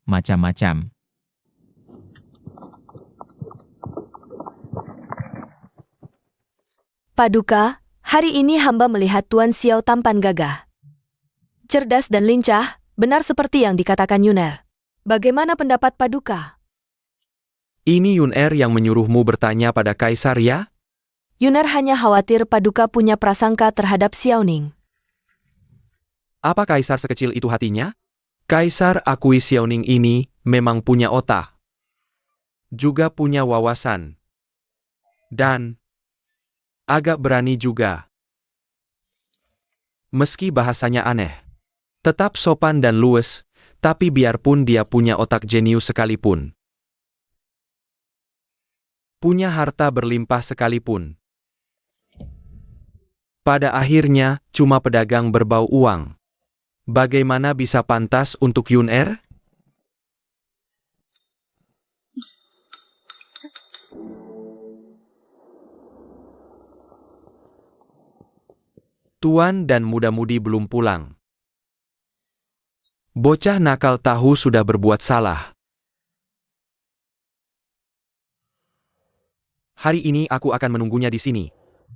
Macam-macam. Paduka, hari ini hamba melihat Tuan Xiao tampan gagah. Cerdas dan lincah, benar seperti yang dikatakan Yun Er. Bagaimana pendapat Paduka? Ini Yun Er yang menyuruhmu bertanya pada kaisar ya? Yun Er hanya khawatir Paduka punya prasangka terhadap Xiao Ning. Apa kaisar sekecil itu hatinya? Kaisar akui Xiao Ning ini memang punya otak. Juga punya wawasan. Dan agak berani juga. Meski bahasanya aneh. Tetap sopan dan luwes, tapi biarpun dia punya otak jenius sekalipun. Punya harta berlimpah sekalipun. Pada akhirnya, cuma pedagang berbau uang. Bagaimana bisa pantas untuk Yun Er? Tuan dan muda-mudi belum pulang. Bocah nakal tahu sudah berbuat salah. Hari ini aku akan menunggunya di sini.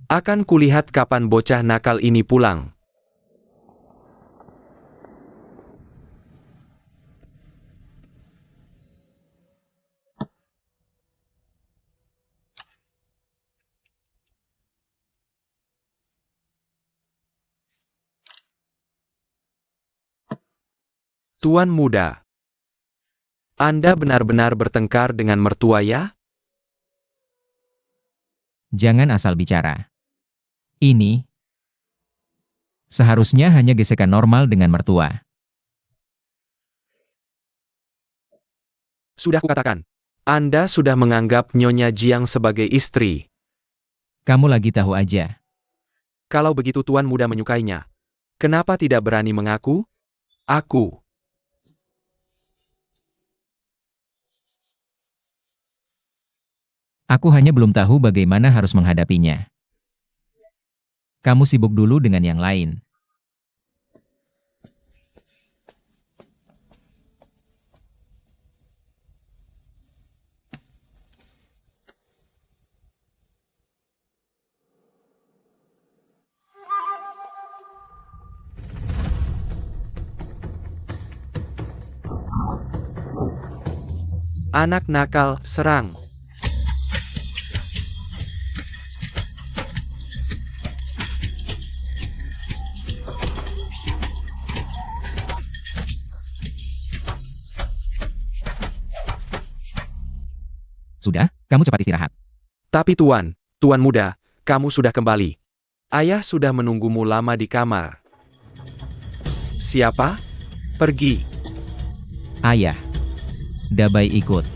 Akan kulihat kapan bocah nakal ini pulang. Tuan muda. Anda benar-benar bertengkar dengan mertua ya? Jangan asal bicara. Ini seharusnya hanya gesekan normal dengan mertua. Sudah kukatakan. Anda sudah menganggap Nyonya Jiang sebagai istri. Kamu lagi tahu aja. Kalau begitu Tuan Muda menyukainya, kenapa tidak berani mengaku? Aku. Aku hanya belum tahu bagaimana harus menghadapinya. Kamu sibuk dulu dengan yang lain. Anak nakal, serang. Sudah, kamu cepat istirahat. Tapi Tuan Muda, kamu sudah kembali. Ayah sudah menunggumu lama di kamar. Siapa? Pergi. Ayah. Dabai ikut.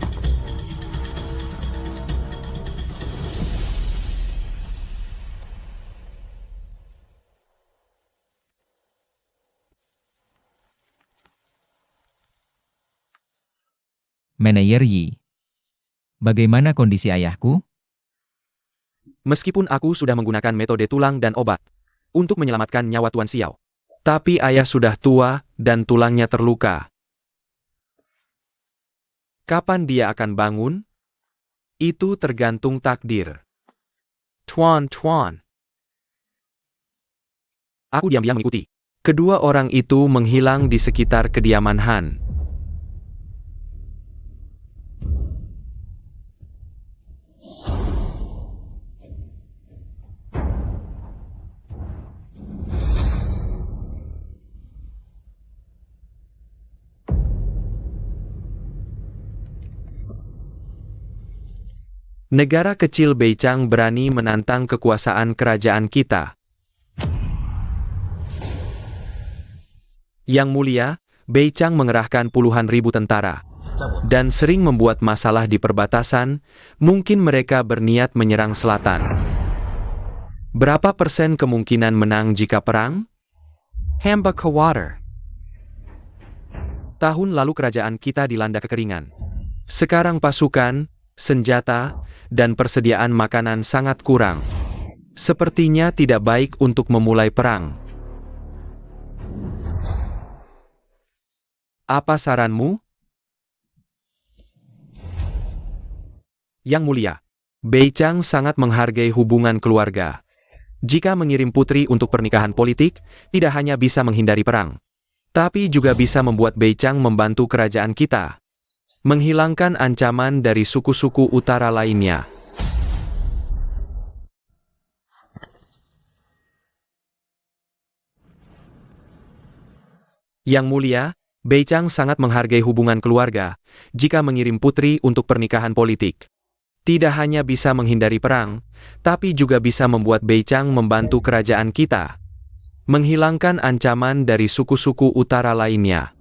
Manajer Yi. Bagaimana kondisi ayahku? Meskipun aku sudah menggunakan metode tulang dan obat untuk menyelamatkan nyawa Tuan Xiao, tapi ayah sudah tua dan tulangnya terluka. Kapan dia akan bangun? Itu tergantung takdir. Tuan. Aku diam-diam mengikuti. Kedua orang itu menghilang di sekitar kediaman Han. Negara kecil Beichang berani menantang kekuasaan kerajaan kita. Yang mulia, Beichang mengerahkan puluhan ribu tentara dan sering membuat masalah di perbatasan. Mungkin mereka berniat menyerang selatan. Berapa persen kemungkinan menang jika perang? Hamba khawatir. Tahun lalu kerajaan kita dilanda kekeringan. Sekarang pasukan, senjata, dan persediaan makanan sangat kurang. Sepertinya tidak baik untuk memulai perang. Apa saranmu? Yang mulia, Beichang sangat menghargai hubungan keluarga. Jika mengirim putri untuk pernikahan politik, tidak hanya bisa menghindari perang, tapi juga bisa membuat Beichang membantu kerajaan kita menghilangkan ancaman dari suku-suku utara lainnya. Yang mulia, Beichang sangat menghargai hubungan keluarga. Jika mengirim putri untuk pernikahan politik, tidak hanya bisa menghindari perang, tapi juga bisa membuat Beichang membantu kerajaan kita menghilangkan ancaman dari suku-suku utara lainnya.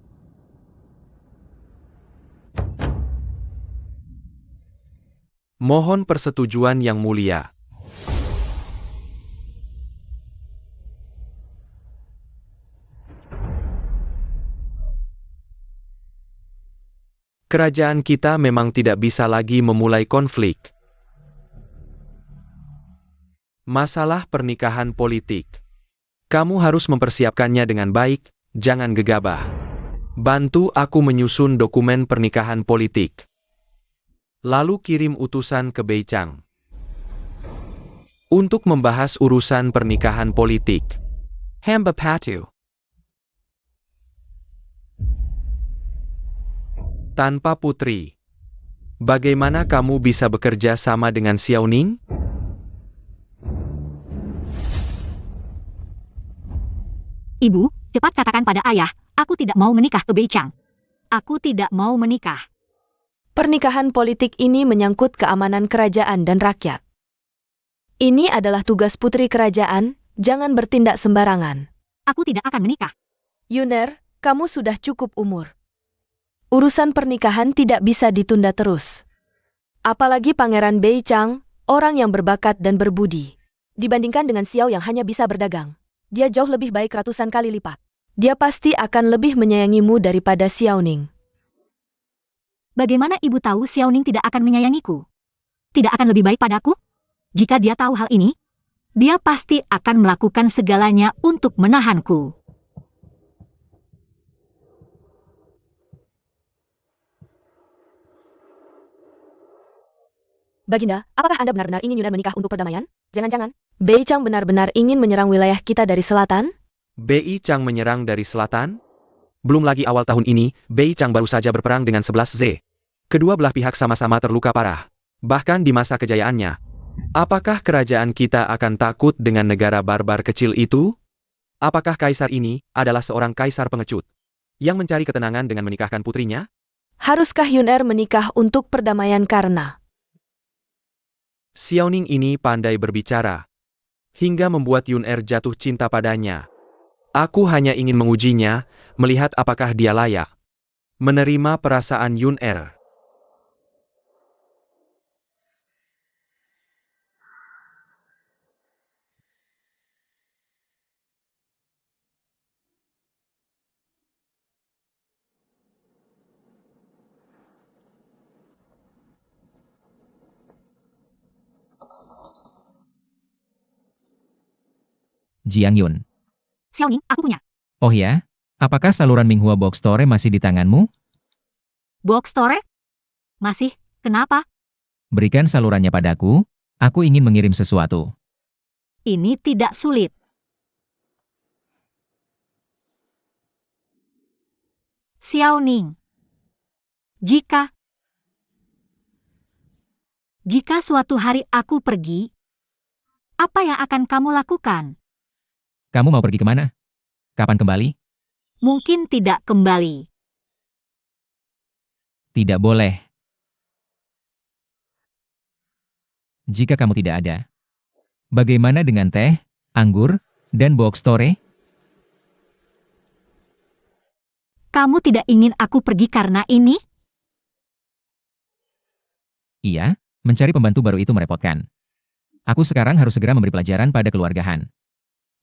Mohon persetujuan Yang Mulia. Kerajaan kita memang tidak bisa lagi memulai konflik. Masalah pernikahan politik. Kamu harus mempersiapkannya dengan baik, jangan gegabah. Bantu aku menyusun dokumen pernikahan politik. Lalu kirim utusan ke Beichang untuk membahas urusan pernikahan politik. Hamba patuh. Tanpa putri, bagaimana kamu bisa bekerja sama dengan Xiao Ning? Ibu, cepat katakan pada ayah, aku tidak mau menikah ke Beichang. Aku tidak mau menikah. Pernikahan politik ini menyangkut keamanan kerajaan dan rakyat. Ini adalah tugas putri kerajaan, jangan bertindak sembarangan. Aku tidak akan menikah. Yuner, kamu sudah cukup umur. Urusan pernikahan tidak bisa ditunda terus. Apalagi Pangeran Bei Chang, orang yang berbakat dan berbudi. Dibandingkan dengan Xiao yang hanya bisa berdagang, dia jauh lebih baik ratusan kali lipat. Dia pasti akan lebih menyayangimu daripada Xiao Ning. Bagaimana ibu tahu Xiao Ning tidak akan menyayangiku? Tidak akan lebih baik padaku? Jika dia tahu hal ini, dia pasti akan melakukan segalanya untuk menahanku. Baginda, apakah Anda benar-benar ingin Yunan menikah untuk perdamaian? Jangan-jangan, Bei Chang benar-benar ingin menyerang wilayah kita dari selatan? Bei Chang menyerang dari selatan? Belum lagi awal tahun ini, Bei Chang baru saja berperang dengan 11 Z. Kedua belah pihak sama-sama terluka parah. Bahkan di masa kejayaannya. Apakah kerajaan kita akan takut dengan negara barbar kecil itu? Apakah kaisar ini adalah seorang kaisar pengecut yang mencari ketenangan dengan menikahkan putrinya? Haruskah Yuner menikah untuk perdamaian karena Xiao Ning ini pandai berbicara, hingga membuat Yuner jatuh cinta padanya. Aku hanya ingin mengujinya, melihat apakah dia layak menerima perasaan Yuner. Jiang Yun. Xiao Ning, aku punya. Oh ya? Apakah saluran Minghua Box Store masih di tanganmu? Box store? Masih, kenapa? Berikan salurannya padaku, aku ingin mengirim sesuatu. Ini tidak sulit. Xiao Ning. Jika suatu hari aku pergi, apa yang akan kamu lakukan? Kamu mau pergi kemana? Kapan kembali? Mungkin tidak kembali. Tidak boleh. Jika kamu tidak ada. Bagaimana dengan teh, anggur, dan box store? Kamu tidak ingin aku pergi karena ini? Iya, mencari pembantu baru itu merepotkan. Aku sekarang harus segera memberi pelajaran pada keluarga Han.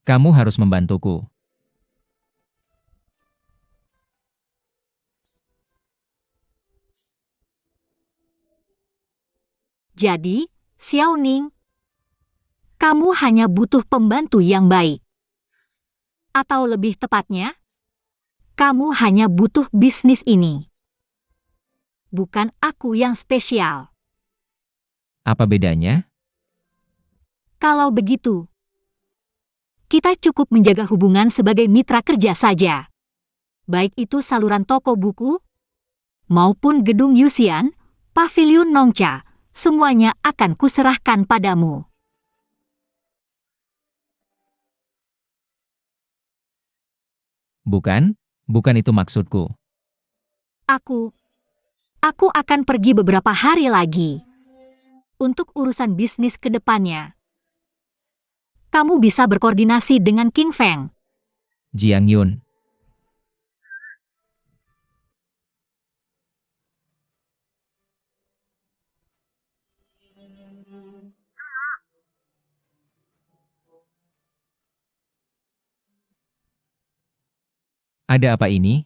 Kamu harus membantuku. Jadi, Xiao Ning, kamu hanya butuh pembantu yang baik. Atau lebih tepatnya, kamu hanya butuh bisnis ini. Bukan aku yang spesial. Apa bedanya? Kalau begitu, kita cukup menjaga hubungan sebagai mitra kerja saja. Baik itu saluran toko buku, maupun gedung Yuxian, pavilion Nongcha, semuanya akan kuserahkan padamu. Bukan itu maksudku. Aku akan pergi beberapa hari lagi. Untuk urusan bisnis ke depannya. Kamu bisa berkoordinasi dengan King Feng. Jiang Yun. Ada apa ini?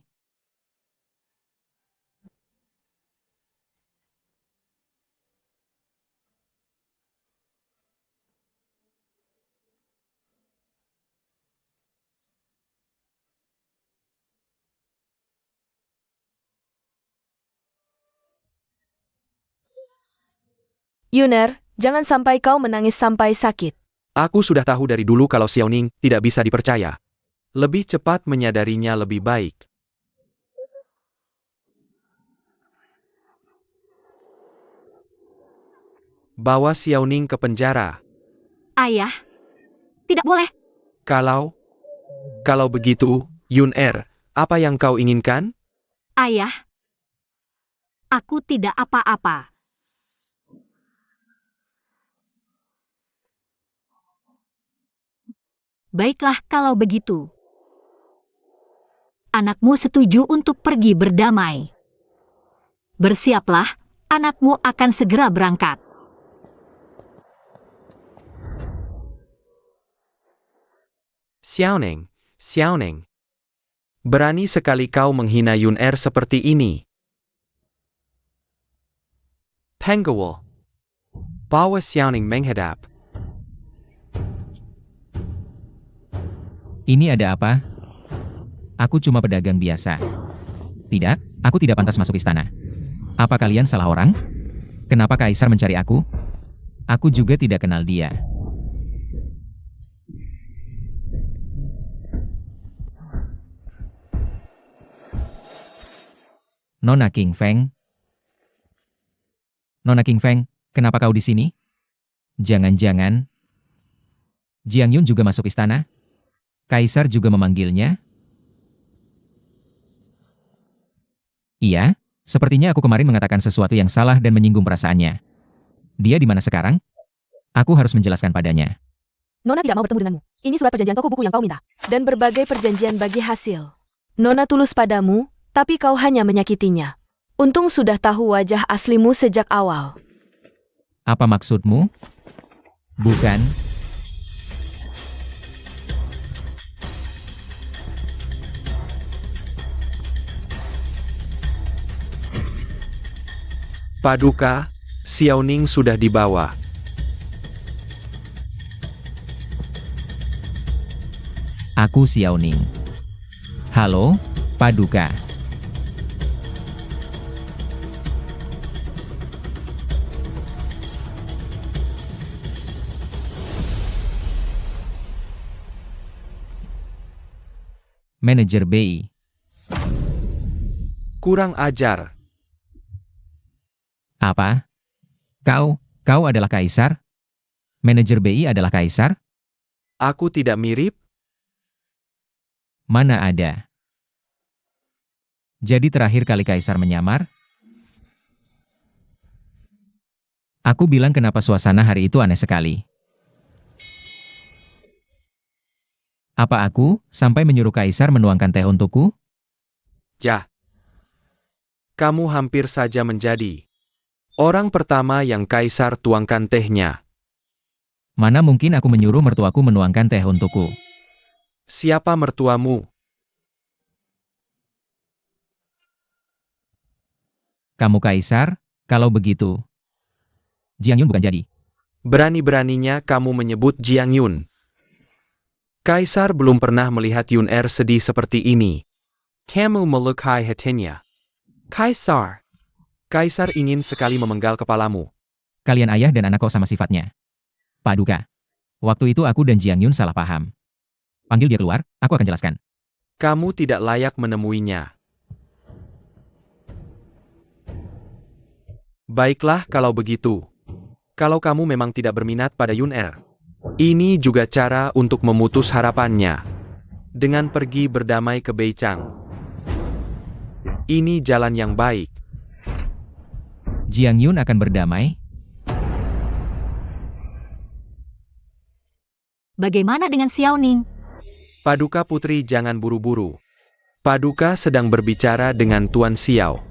Yuner, jangan sampai kau menangis sampai sakit. Aku sudah tahu dari dulu kalau Xiao Ning tidak bisa dipercaya. Lebih cepat menyadarinya lebih baik. Bawa Xiao Ning ke penjara. Ayah, tidak boleh. Kalau begitu, Yuner, apa yang kau inginkan? Ayah, Aku tidak apa-apa. Baiklah kalau begitu. Anakmu setuju untuk pergi berdamai. Bersiaplah, anakmu akan segera berangkat. Xiaoning, Xiaoning. Berani sekali kau menghina Yun-Er seperti ini. Penggawul. Bawa Xiaoning menghadap. Ini ada apa? Aku cuma pedagang biasa. Tidak, aku tidak pantas masuk istana. Apa kalian salah orang? Kenapa Kaisar mencari aku? Aku juga tidak kenal dia. Nona King Feng. Nona King Feng, kenapa kau di sini? Jangan-jangan Jiang Yun juga masuk istana? Kaisar juga memanggilnya? Iya, sepertinya aku kemarin mengatakan sesuatu yang salah dan menyinggung perasaannya. Dia di mana sekarang? Aku harus menjelaskan padanya. Nona tidak mau bertemu denganmu. Ini surat perjanjian toko buku yang kau minta. Dan berbagai perjanjian bagi hasil. Nona tulus padamu, tapi kau hanya menyakitinya. Untung sudah tahu wajah aslimu sejak awal. Apa maksudmu? Bukan. Paduka, Xiaoning sudah dibawa. Aku Xiaoning. Halo, Paduka. Manajer BI. Kurang ajar. Apa? Kau adalah Kaisar? Manajer BI adalah Kaisar? Aku tidak mirip? Mana ada. Jadi terakhir kali Kaisar menyamar? Aku bilang kenapa suasana hari itu aneh sekali. Apa aku sampai menyuruh Kaisar menuangkan teh untukku? Ya. Kamu hampir saja menjadi orang pertama yang Kaisar tuangkan tehnya. Mana mungkin aku menyuruh mertuaku menuangkan teh untukku? Siapa mertuamu? Kamu Kaisar, kalau begitu. Jiang Yun bukan jadi. Berani-beraninya kamu menyebut Jiang Yun. Kaisar belum pernah melihat Yun-Er sedih seperti ini. Kamu melukai hatinya. Kaisar. Kaisar ingin sekali memenggal kepalamu. Kalian ayah dan anak kok sama sifatnya. Paduka. Waktu itu aku dan Jiang Yun salah paham. Panggil dia keluar, aku akan jelaskan. Kamu tidak layak menemuinya. Baiklah kalau begitu. Kalau kamu memang tidak berminat pada Yun-Er, ini juga cara untuk memutus harapannya. Dengan pergi berdamai ke Beichang. Ini jalan yang baik. Jiang Yun akan berdamai? Bagaimana dengan Xiaoning? Paduka Putri jangan buru-buru. Paduka sedang berbicara dengan Tuan Xiao.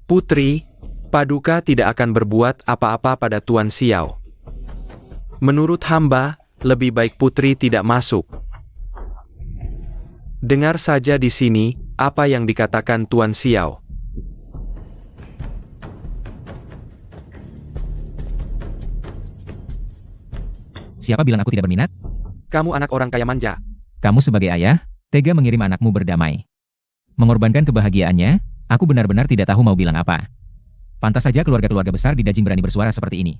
Putri, Paduka tidak akan berbuat apa-apa pada Tuan Xiao. Menurut hamba, lebih baik Putri tidak masuk. Dengar saja di sini, apa yang dikatakan Tuan Xiao. Siapa bilang aku tidak berminat? Kamu anak orang kaya manja. Kamu sebagai ayah, tega mengirim anakmu berdamai. Mengorbankan kebahagiaannya, aku benar-benar tidak tahu mau bilang apa. Pantas saja keluarga-keluarga besar di Dajing berani bersuara seperti ini.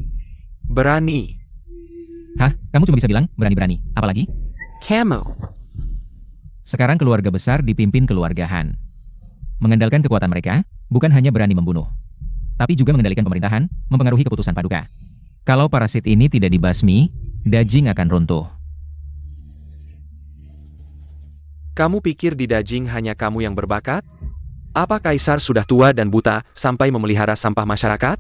Berani. Hah? Kamu cuma bisa bilang, berani-berani. Apalagi? Kamu. Sekarang keluarga besar dipimpin keluarga Han. Mengandalkan kekuatan mereka, bukan hanya berani membunuh. Tapi juga mengendalikan pemerintahan, mempengaruhi keputusan Paduka. Kalau parasit ini tidak dibasmi, Dajing akan runtuh. Kamu pikir di Dajing hanya kamu yang berbakat? Apa kaisar sudah tua dan buta sampai memelihara sampah masyarakat?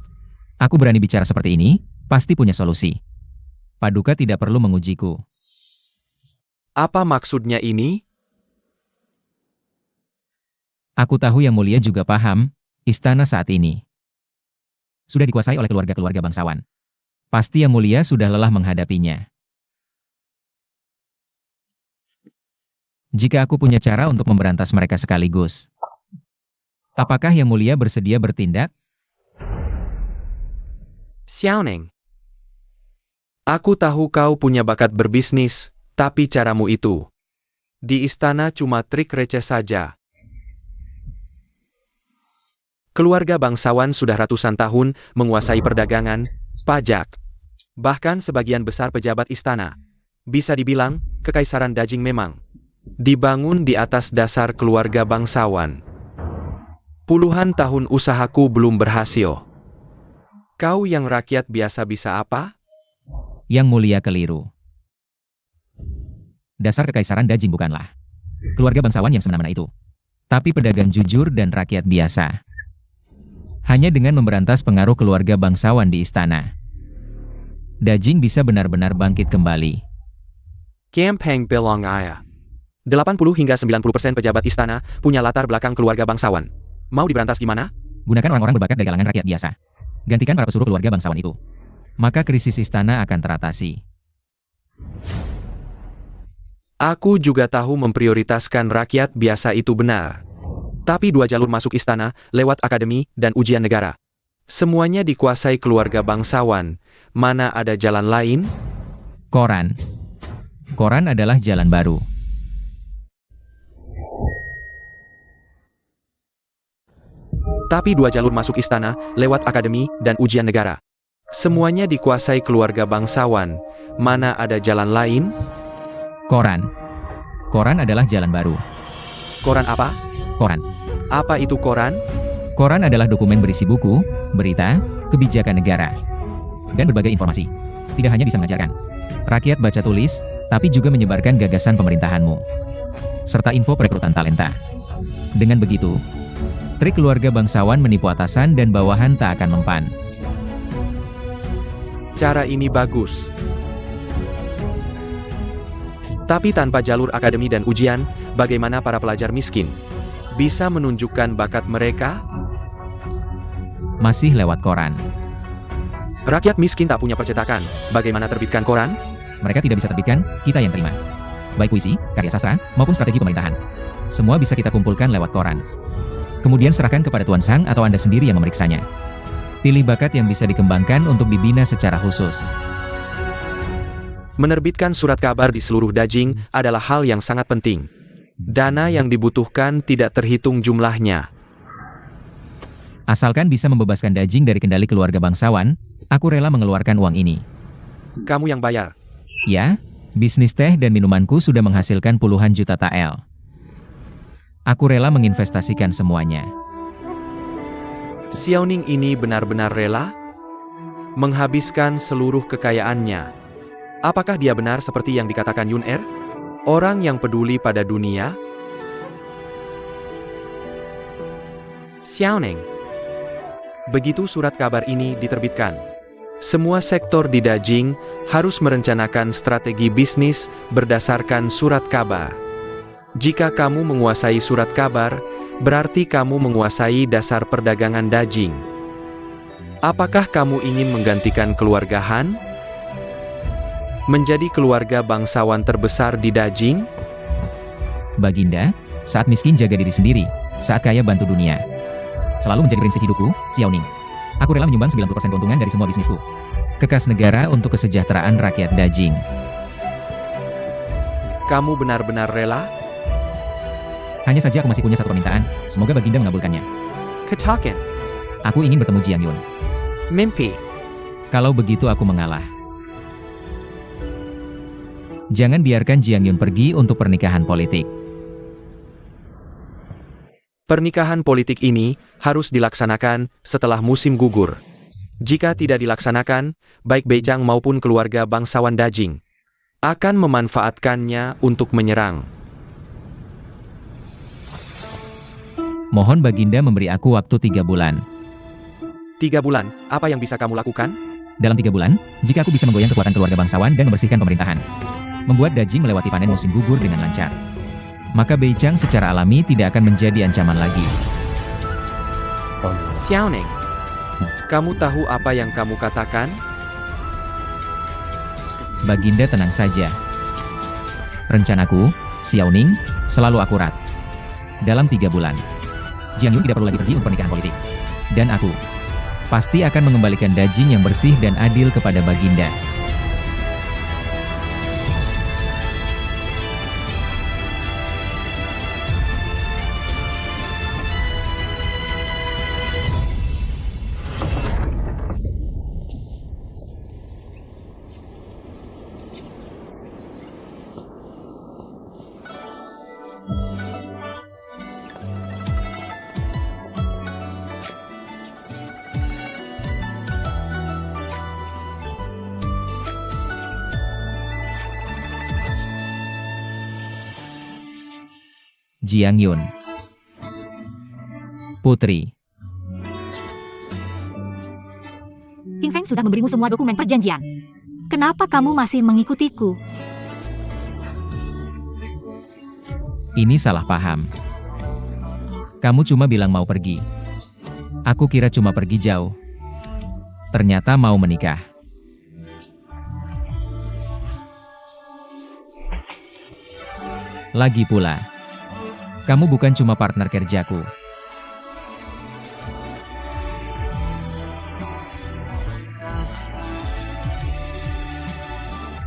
Aku berani bicara seperti ini, pasti punya solusi. Paduka tidak perlu mengujiku. Apa maksudnya ini? Aku tahu Yang Mulia juga paham, istana saat ini sudah dikuasai oleh keluarga-keluarga bangsawan. Pasti Yang Mulia sudah lelah menghadapinya. Jika aku punya cara untuk memberantas mereka sekaligus, apakah Yang Mulia bersedia bertindak? Xiaoning. Aku tahu kau punya bakat berbisnis, tapi caramu itu di istana cuma trik receh saja. Keluarga bangsawan sudah ratusan tahun menguasai perdagangan, pajak, bahkan sebagian besar pejabat istana. Bisa dibilang, kekaisaran Dajing memang dibangun di atas dasar keluarga bangsawan. Puluhan tahun usahaku belum berhasil. Kau yang rakyat biasa bisa apa? Yang Mulia keliru. Dasar kekaisaran Dajing bukanlah keluarga bangsawan yang semena-mena itu, tapi pedagang jujur dan rakyat biasa. Hanya dengan memberantas pengaruh keluarga bangsawan di istana, Dajing bisa benar-benar bangkit kembali. Campaign Belong Aya. 80 hingga 90% pejabat istana punya latar belakang keluarga bangsawan. Mau diberantas gimana? Gunakan orang-orang berbakat dari kalangan rakyat biasa. Gantikan para pesuruh keluarga bangsawan itu. Maka krisis istana akan teratasi. Aku juga tahu memprioritaskan rakyat biasa itu benar. Tapi 2 jalur masuk istana, lewat akademi dan ujian negara. Semuanya dikuasai keluarga bangsawan. Mana ada jalan lain? Koran. Koran adalah jalan baru. Tapi 2 jalur masuk istana, lewat akademi dan ujian negara. Semuanya dikuasai keluarga bangsawan. Mana ada jalan lain? Koran. Koran adalah jalan baru. Koran apa? Koran. Apa itu koran? Koran adalah dokumen berisi buku, berita, kebijakan negara, dan berbagai informasi. Tidak hanya bisa mengajarkan rakyat baca tulis, tapi juga menyebarkan gagasan pemerintahanmu, serta info perekrutan talenta. Dengan begitu, trik keluarga bangsawan menipu atasan dan bawahan tak akan mempan. Cara ini bagus. Tapi tanpa jalur akademi dan ujian, bagaimana para pelajar miskin bisa menunjukkan bakat mereka? Masih lewat koran. Rakyat miskin tak punya percetakan. Bagaimana terbitkan koran? Mereka tidak bisa terbitkan, kita yang terima. Baik puisi, karya sastra, maupun strategi pemerintahan. Semua bisa kita kumpulkan lewat koran. Kemudian serahkan kepada Tuan Sang atau Anda sendiri yang memeriksanya. Pilih bakat yang bisa dikembangkan untuk dibina secara khusus. Menerbitkan surat kabar di seluruh Dajing adalah hal yang sangat penting. Dana yang dibutuhkan tidak terhitung jumlahnya. Asalkan bisa membebaskan Dajing dari kendali keluarga bangsawan, aku rela mengeluarkan uang ini. Kamu yang bayar. Ya, bisnis teh dan minumanku sudah menghasilkan puluhan juta tael. Aku rela menginvestasikan semuanya. Xiaoning ini benar-benar rela menghabiskan seluruh kekayaannya. Apakah dia benar seperti yang dikatakan Yun Er? Orang yang peduli pada dunia? Xiaoning. Begitu surat kabar ini diterbitkan, semua sektor di Dajing harus merencanakan strategi bisnis berdasarkan surat kabar. Jika kamu menguasai surat kabar, berarti kamu menguasai dasar perdagangan Dajing. Apakah kamu ingin menggantikan keluarga Han? Menjadi keluarga bangsawan terbesar di Dajing? Baginda, saat miskin jaga diri sendiri, saat kaya bantu dunia. Selalu menjadi prinsip hidupku, Xiaoning. Aku rela menyumbang 90% keuntungan dari semua bisnisku. Kekas negara untuk kesejahteraan rakyat Dajing. Kamu benar-benar rela? Hanya saja aku masih punya satu permintaan, semoga Baginda mengabulkannya. Ketaken. Aku ingin bertemu Jiang Yun. Mimpi. Kalau begitu aku mengalah. Jangan biarkan Jiang Yun pergi untuk pernikahan politik. Pernikahan politik ini harus dilaksanakan setelah musim gugur. Jika tidak dilaksanakan, baik Beijing maupun keluarga bangsawan Dajing akan memanfaatkannya untuk menyerang. Mohon Baginda memberi aku waktu 3 bulan. 3 bulan, apa yang bisa kamu lakukan? Dalam 3 bulan, jika aku bisa menggoyang kekuatan keluarga bangsawan dan membersihkan pemerintahan, membuat Dajing melewati panen musim gugur dengan lancar, maka Beichang secara alami tidak akan menjadi ancaman lagi. Xiaoning, kamu tahu apa yang kamu katakan? Baginda tenang saja. Rencanaku, Xiaoning, selalu akurat. Dalam 3 bulan, Jiang Yun tidak perlu lagi pergi untuk pernikahan politik. Dan aku pasti akan mengembalikan Dajing yang bersih dan adil kepada Baginda. Jiang Yun, Putri. King Feng sudah memberimu semua dokumen perjanjian. Kenapa kamu masih mengikutiku? Ini salah paham. Kamu cuma bilang mau pergi. Aku kira cuma pergi jauh. Ternyata mau menikah. Lagi pula, kamu bukan cuma partner kerjaku.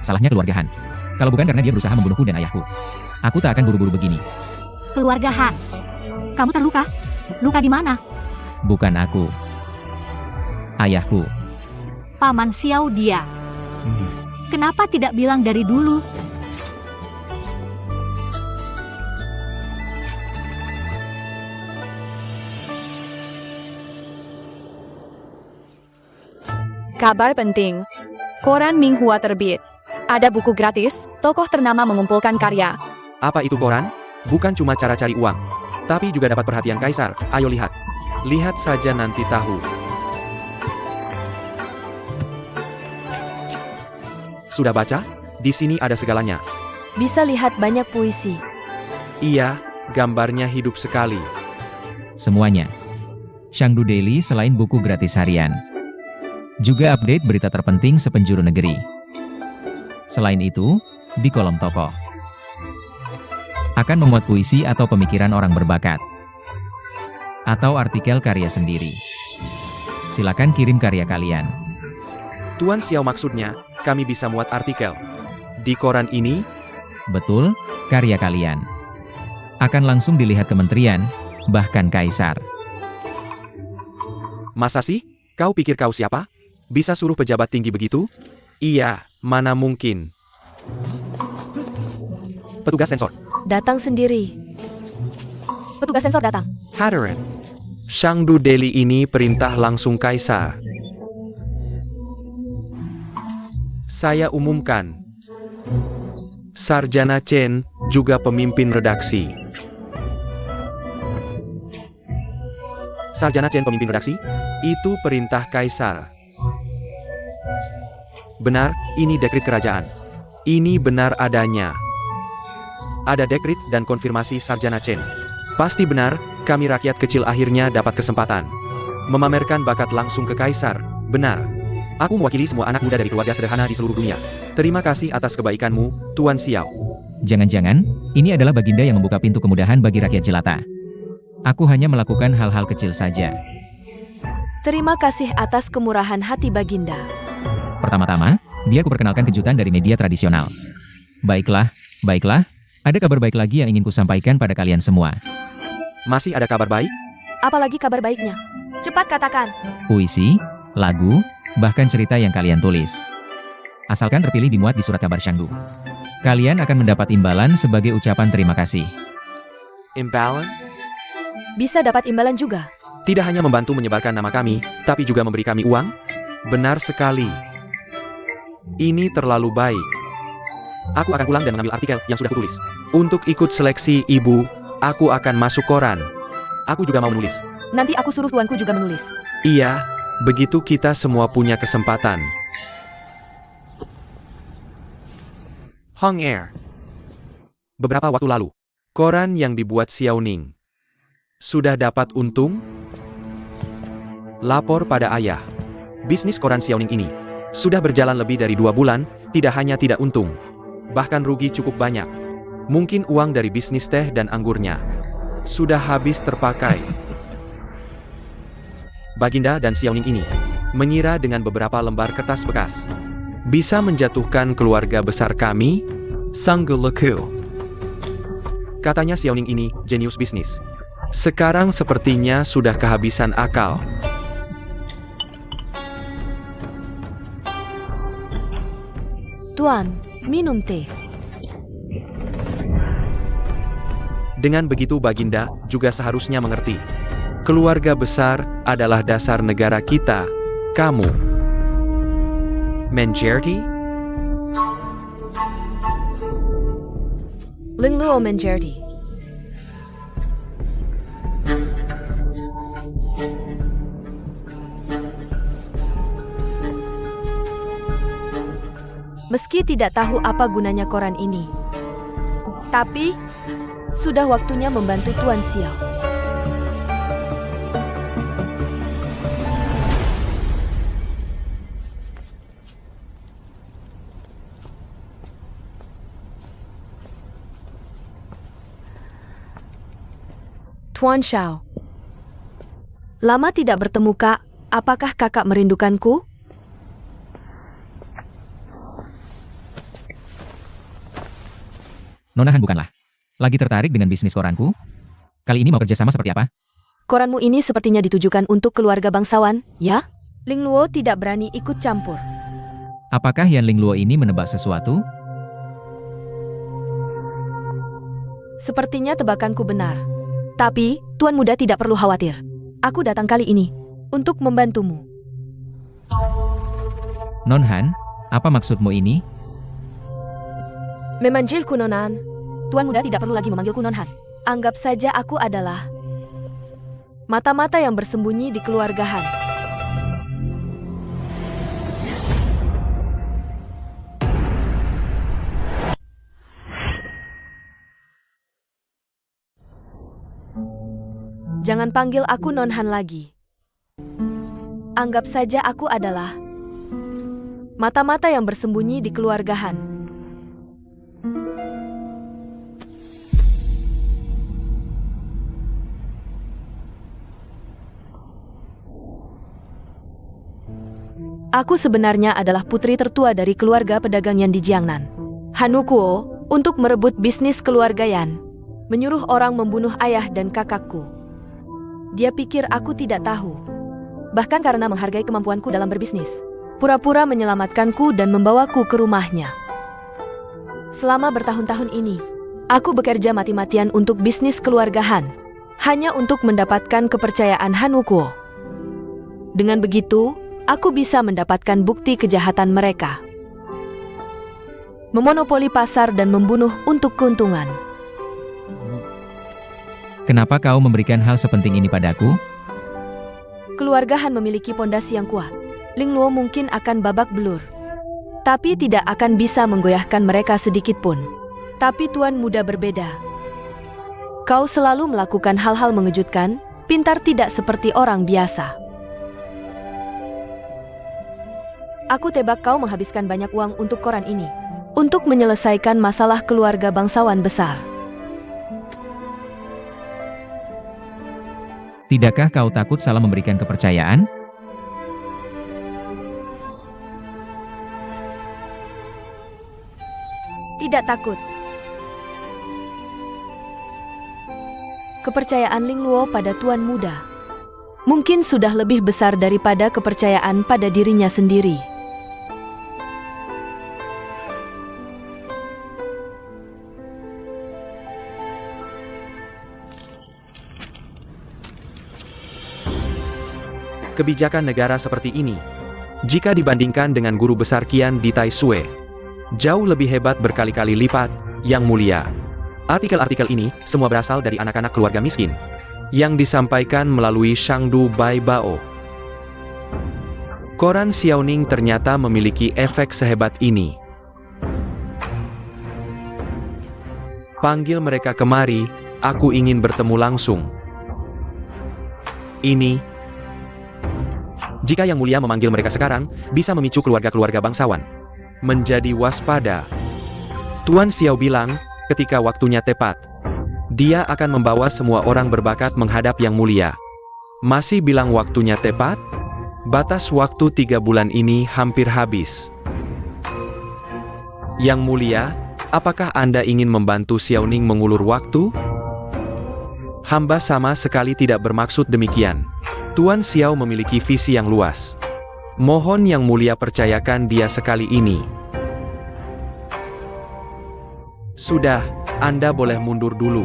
Salahnya keluarga Han. Kalau bukan karena dia berusaha membunuhku dan ayahku, aku tak akan buru-buru begini. Keluarga Han. Kamu terluka? Luka di mana? Bukan aku. Ayahku. Paman Xiao dia. Kenapa tidak bilang dari dulu? Kabar penting. Koran Minghua terbit. Ada buku gratis, tokoh ternama mengumpulkan karya. Apa itu koran? Bukan cuma cara cari uang, tapi juga dapat perhatian kaisar. Ayo lihat. Lihat saja nanti tahu. Sudah baca? Di sini ada segalanya. Bisa lihat banyak puisi. Iya, gambarnya hidup sekali. Semuanya. Shangdu Daily selain buku gratis harian, juga update berita terpenting sepenjuru negeri. Selain itu, di kolom tokoh akan memuat puisi atau pemikiran orang berbakat, atau artikel karya sendiri. Silakan kirim karya kalian. Tuan Xiao maksudnya, kami bisa muat artikel di koran ini? Betul, karya kalian akan langsung dilihat kementerian, bahkan kaisar. Masa sih? Kau pikir kau siapa? Bisa suruh pejabat tinggi begitu? Iya, mana mungkin. Petugas sensor. Datang sendiri. Petugas sensor datang. Hadirin. Shangdu Daily ini perintah langsung kaisar. Saya umumkan. Sarjana Chen, juga pemimpin redaksi. Sarjana Chen pemimpin redaksi? Itu perintah kaisar. Benar, ini dekrit kerajaan. Ini benar adanya. Ada dekrit dan konfirmasi Sarjana Chen. Pasti benar, kami rakyat kecil akhirnya dapat kesempatan memamerkan bakat langsung ke kaisar. Benar. Aku mewakili semua anak muda dari keluarga sederhana di seluruh dunia. Terima kasih atas kebaikanmu, Tuan Xiao. Jangan-jangan, ini adalah Baginda yang membuka pintu kemudahan bagi rakyat jelata. Aku hanya melakukan hal-hal kecil saja. Terima kasih atas kemurahan hati Baginda. Pertama-tama, biar kuperkenalkan kejutan dari media tradisional. Baiklah, ada kabar baik lagi yang ingin kusampaikan pada kalian semua. Masih ada kabar baik? Apalagi kabar baiknya? Cepat katakan. Puisi, lagu, bahkan cerita yang kalian tulis, asalkan terpilih dimuat di surat kabar Shangdu, kalian akan mendapat imbalan sebagai ucapan terima kasih. Imbalan? Bisa dapat imbalan juga. Tidak hanya membantu menyebarkan nama kami, tapi juga memberi kami uang? Benar sekali. Ini terlalu baik. Aku akan pulang dan mengambil artikel yang sudah kutulis. Untuk ikut seleksi ibu, aku akan masuk koran. Aku juga mau menulis. Nanti aku suruh tuanku juga menulis. Iya, begitu kita semua punya kesempatan. Hong Air. Beberapa waktu lalu, koran yang dibuat Xiao Ning sudah dapat untung. Lapor pada ayah. Bisnis koran Xiao Ning ini sudah berjalan lebih dari 2 bulan, tidak hanya tidak untung, bahkan rugi cukup banyak. Mungkin uang dari bisnis teh dan anggurnya sudah habis terpakai. Baginda dan Xiao Ning ini mengira dengan beberapa lembar kertas bekas bisa menjatuhkan keluarga besar kami, Sanggeleku. Katanya Xiao Ning ini jenius bisnis. Sekarang sepertinya sudah kehabisan akal. Tuan, minum teh. Dengan begitu Baginda juga seharusnya mengerti. Keluarga besar adalah dasar negara kita. Kamu mengerti? Ling Luo mengerti. Meski tidak tahu apa gunanya koran ini, tapi sudah waktunya membantu Tuan Xiao. Tuan Xiao, lama tidak bertemu Kak. Apakah kakak merindukanku? Nona Han bukanlah lagi tertarik dengan bisnis koranku? Kali ini mau kerjasama seperti apa? Koranmu ini sepertinya ditujukan untuk keluarga bangsawan, ya? Ling Luo tidak berani ikut campur. Apakah Yan Ling Luo ini menebak sesuatu? Sepertinya tebakanku benar. Tapi, Tuan Muda tidak perlu khawatir. Aku datang kali ini untuk membantumu. Non Han, apa maksudmu ini? Memanggilku Nonan. Tuan Muda tidak perlu lagi memanggilku Nonhan. Anggap saja aku adalah mata-mata yang bersembunyi di keluarga Han. Jangan panggil aku Nonhan lagi. Anggap saja aku adalah mata-mata yang bersembunyi di keluarga Han. Aku sebenarnya adalah putri tertua dari keluarga pedagang Yan di Jiangnan. Hanukuo, untuk merebut bisnis keluarga Yan, menyuruh orang membunuh ayah dan kakakku. Dia pikir aku tidak tahu. Bahkan karena menghargai kemampuanku dalam berbisnis, pura-pura menyelamatkanku dan membawaku ke rumahnya. Selama bertahun-tahun ini, aku bekerja mati-matian untuk bisnis keluarga Han, hanya untuk mendapatkan kepercayaan Hanukuo. Dengan begitu, aku bisa mendapatkan bukti kejahatan mereka. Memonopoli pasar dan membunuh untuk keuntungan. Kenapa kau memberikan hal sepenting ini padaku? Keluarga Han memiliki pondasi yang kuat. Ling Luo mungkin akan babak belur, tapi tidak akan bisa menggoyahkan mereka sedikit pun. Tapi Tuan Muda berbeda. Kau selalu melakukan hal-hal mengejutkan, pintar tidak seperti orang biasa. Aku tebak kau menghabiskan banyak uang untuk koran ini, untuk menyelesaikan masalah keluarga bangsawan besar. Tidakkah kau takut salah memberikan kepercayaan? Tidak takut. Kepercayaan Ling Luo pada Tuan Muda mungkin sudah lebih besar daripada kepercayaan pada dirinya sendiri. Kebijakan negara seperti ini, jika dibandingkan dengan guru besar Qian di Taisue, jauh lebih hebat berkali-kali lipat, Yang Mulia. Artikel-artikel ini semua berasal dari anak-anak keluarga miskin. yang disampaikan melalui Shangdu Bai Bao. Koran Xiaoning ternyata memiliki efek sehebat ini. Panggil mereka kemari, aku ingin bertemu langsung. Ini. Jika Yang Mulia memanggil mereka sekarang, bisa memicu keluarga-keluarga bangsawan menjadi waspada. Tuan Xiao bilang, ketika waktunya tepat, dia akan membawa semua orang berbakat menghadap Yang Mulia. Masih bilang waktunya tepat? Batas waktu 3 bulan ini hampir habis. Yang Mulia, apakah Anda ingin membantu Xiaoning mengulur waktu? Hamba sama sekali tidak bermaksud demikian. Tuan Xiao memiliki visi yang luas. Mohon Yang Mulia percayakan dia sekali ini. Sudah, Anda boleh mundur dulu.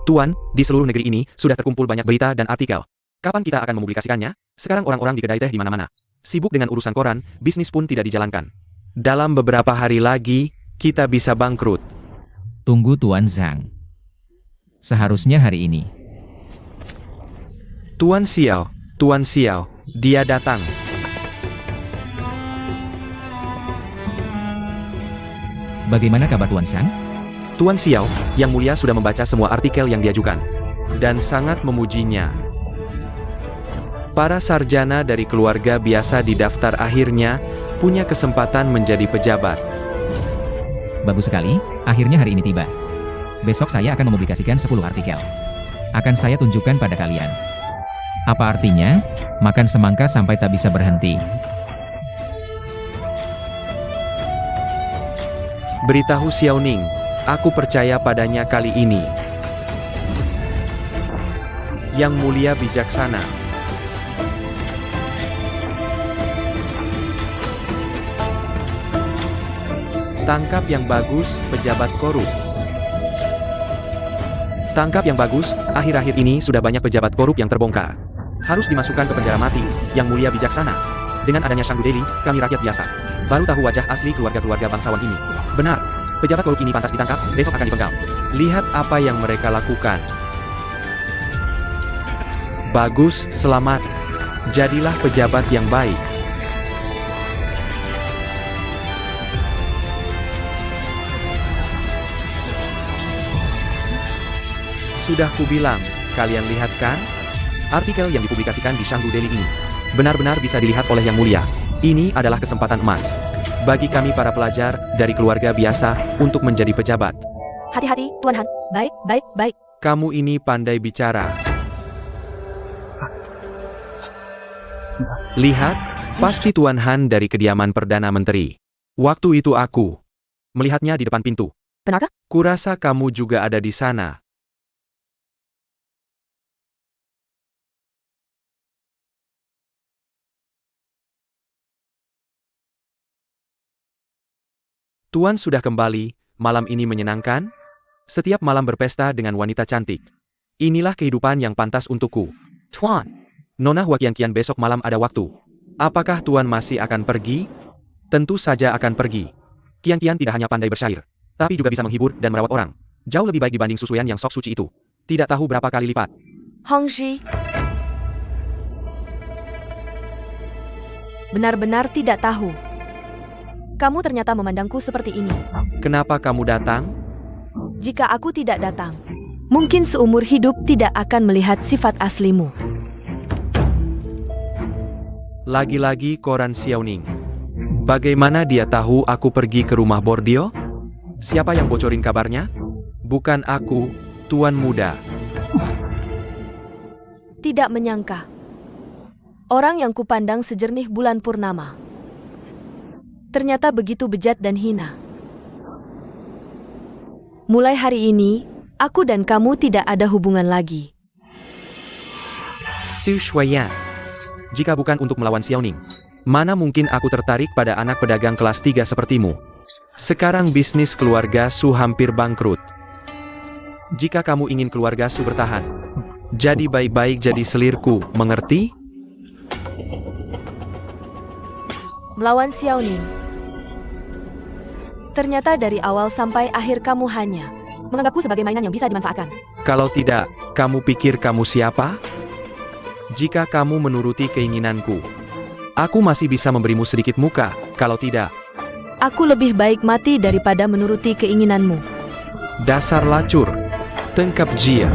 Tuan, di seluruh negeri ini sudah terkumpul banyak berita dan artikel. Kapan kita akan mempublikasikannya? Sekarang orang-orang di kedai teh di mana-mana sibuk dengan urusan koran, bisnis pun tidak dijalankan. Dalam beberapa hari lagi, kita bisa bangkrut. Tunggu Tuan Zhang. Seharusnya hari ini. Tuan Xiao, dia datang. Bagaimana kabar Tuan Zhang? Tuan Xiao, Yang Mulia sudah membaca semua artikel yang diajukan dan sangat memujinya. Para sarjana dari keluarga biasa di daftar akhirnya punya kesempatan menjadi pejabat. Bagus sekali, akhirnya hari ini tiba. Besok saya akan mempublikasikan 10 artikel. Akan saya tunjukkan pada kalian. Apa artinya? Makan semangka sampai tak bisa berhenti. Beritahu Xiaoning, aku percaya padanya kali ini. Yang Mulia bijaksana. Tangkap yang bagus, pejabat korup. Tangkap yang bagus, akhir-akhir ini sudah banyak pejabat korup yang terbongkar. Harus dimasukkan ke penjara mati, Yang Mulia bijaksana. Dengan adanya Shangdu Daily, kami rakyat biasa baru tahu wajah asli keluarga-keluarga bangsawan ini. Benar, pejabat korup ini pantas ditangkap, besok akan dipenggal. Lihat apa yang mereka lakukan. Bagus, selamat. Jadilah pejabat yang baik. Sudah kubilang, kalian lihat kan? Artikel yang dipublikasikan di Shangdu Daily ini benar-benar bisa dilihat oleh Yang Mulia. Ini adalah kesempatan emas bagi kami para pelajar dari keluarga biasa untuk menjadi pejabat. Hati-hati, Tuan Han. Baik. Kamu ini pandai bicara. Lihat, pasti Tuan Han dari kediaman Perdana Menteri. Waktu itu aku melihatnya di depan pintu. Benarkah? Kurasa kamu juga ada di sana. Tuan sudah kembali, malam ini menyenangkan? Setiap malam berpesta dengan wanita cantik. Inilah kehidupan yang pantas untukku. Tuan, Nona Hua Qian besok malam ada waktu. Apakah Tuan masih akan pergi? Tentu saja akan pergi. Qian tidak hanya pandai bersyair, tapi juga bisa menghibur dan merawat orang. Jauh lebih baik dibanding Susuyan yang sok suci itu. Tidak tahu berapa kali lipat. Hongxi. Benar-benar tidak tahu. Kamu ternyata memandangku seperti ini. Kenapa kamu datang? Jika aku tidak datang, mungkin seumur hidup tidak akan melihat sifat aslimu. Lagi-lagi koran Xiaoning. Bagaimana dia tahu aku pergi ke rumah Bordio? Siapa yang bocorin kabarnya? Bukan aku, Tuan Muda. Tidak menyangka. Orang yang kupandang sejernih bulan purnama ternyata begitu bejat dan hina. Mulai hari ini, aku dan kamu tidak ada hubungan lagi. Xu Shuiyan. Jika bukan untuk melawan Xiaoning, mana mungkin aku tertarik pada anak pedagang kelas 3 sepertimu. Sekarang bisnis keluarga Su hampir bangkrut. Jika kamu ingin keluarga Su bertahan, Jadi baik-baik jadi selirku, mengerti? Melawan Xiao Ning. Ternyata dari awal sampai akhir kamu hanya menganggapku sebagai mainan yang bisa dimanfaatkan. Kalau tidak, kamu pikir kamu siapa? Jika kamu menuruti keinginanku, aku masih bisa memberimu sedikit muka. Kalau tidak, Aku lebih baik mati daripada menuruti keinginanmu. dasar lacur. Tangkap Jia.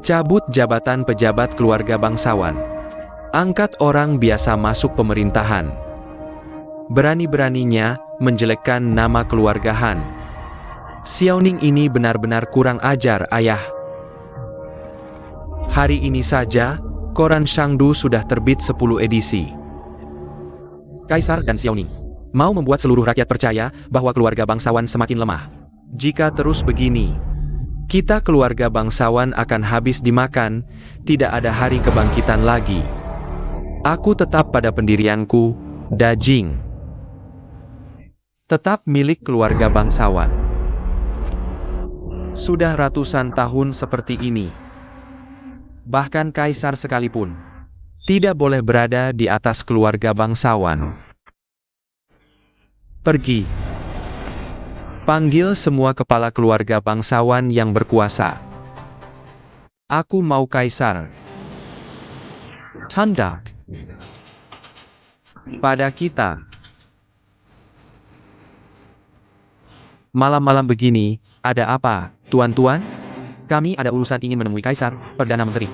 Cabut jabatan pejabat keluarga bangsawan. Angkat orang biasa masuk pemerintahan. Berani-beraninya menjelekkan nama keluarga Han. Xiao Ning ini benar-benar kurang ajar, ayah. Hari ini saja, koran Shangdu sudah terbit 10 edisi. Kaisar dan Xiao Ning mau membuat seluruh rakyat percaya bahwa keluarga bangsawan semakin lemah. Jika terus begini, kita keluarga bangsawan akan habis dimakan, tidak ada hari kebangkitan lagi. Aku tetap pada pendirianku, Dajing. Tetap milik keluarga bangsawan. Sudah ratusan tahun seperti ini. Bahkan kaisar sekalipun tidak boleh berada di atas keluarga bangsawan. Pergi. Panggil semua kepala keluarga bangsawan yang berkuasa. Aku mau kaisar. Tanda. Pada kita. Malam-malam begini, ada apa, tuan-tuan? Kami ada urusan ingin menemui Kaisar, Perdana Menteri.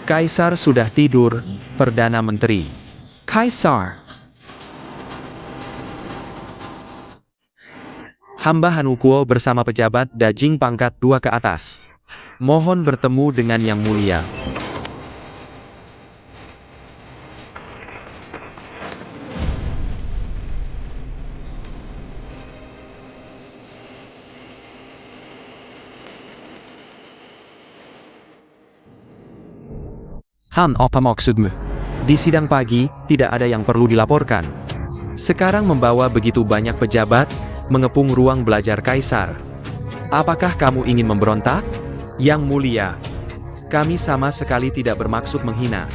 Kaisar sudah tidur, Perdana Menteri. Kaisar. Hamba Hanukuo bersama pejabat Dajing pangkat 2 ke atas. Mohon bertemu dengan Yang Mulia. Han, apa maksudmu? Di sidang pagi, tidak ada yang perlu dilaporkan. Sekarang membawa begitu banyak pejabat, mengepung ruang belajar Kaisar. Apakah kamu ingin memberontak? Yang Mulia, kami sama sekali tidak bermaksud menghina.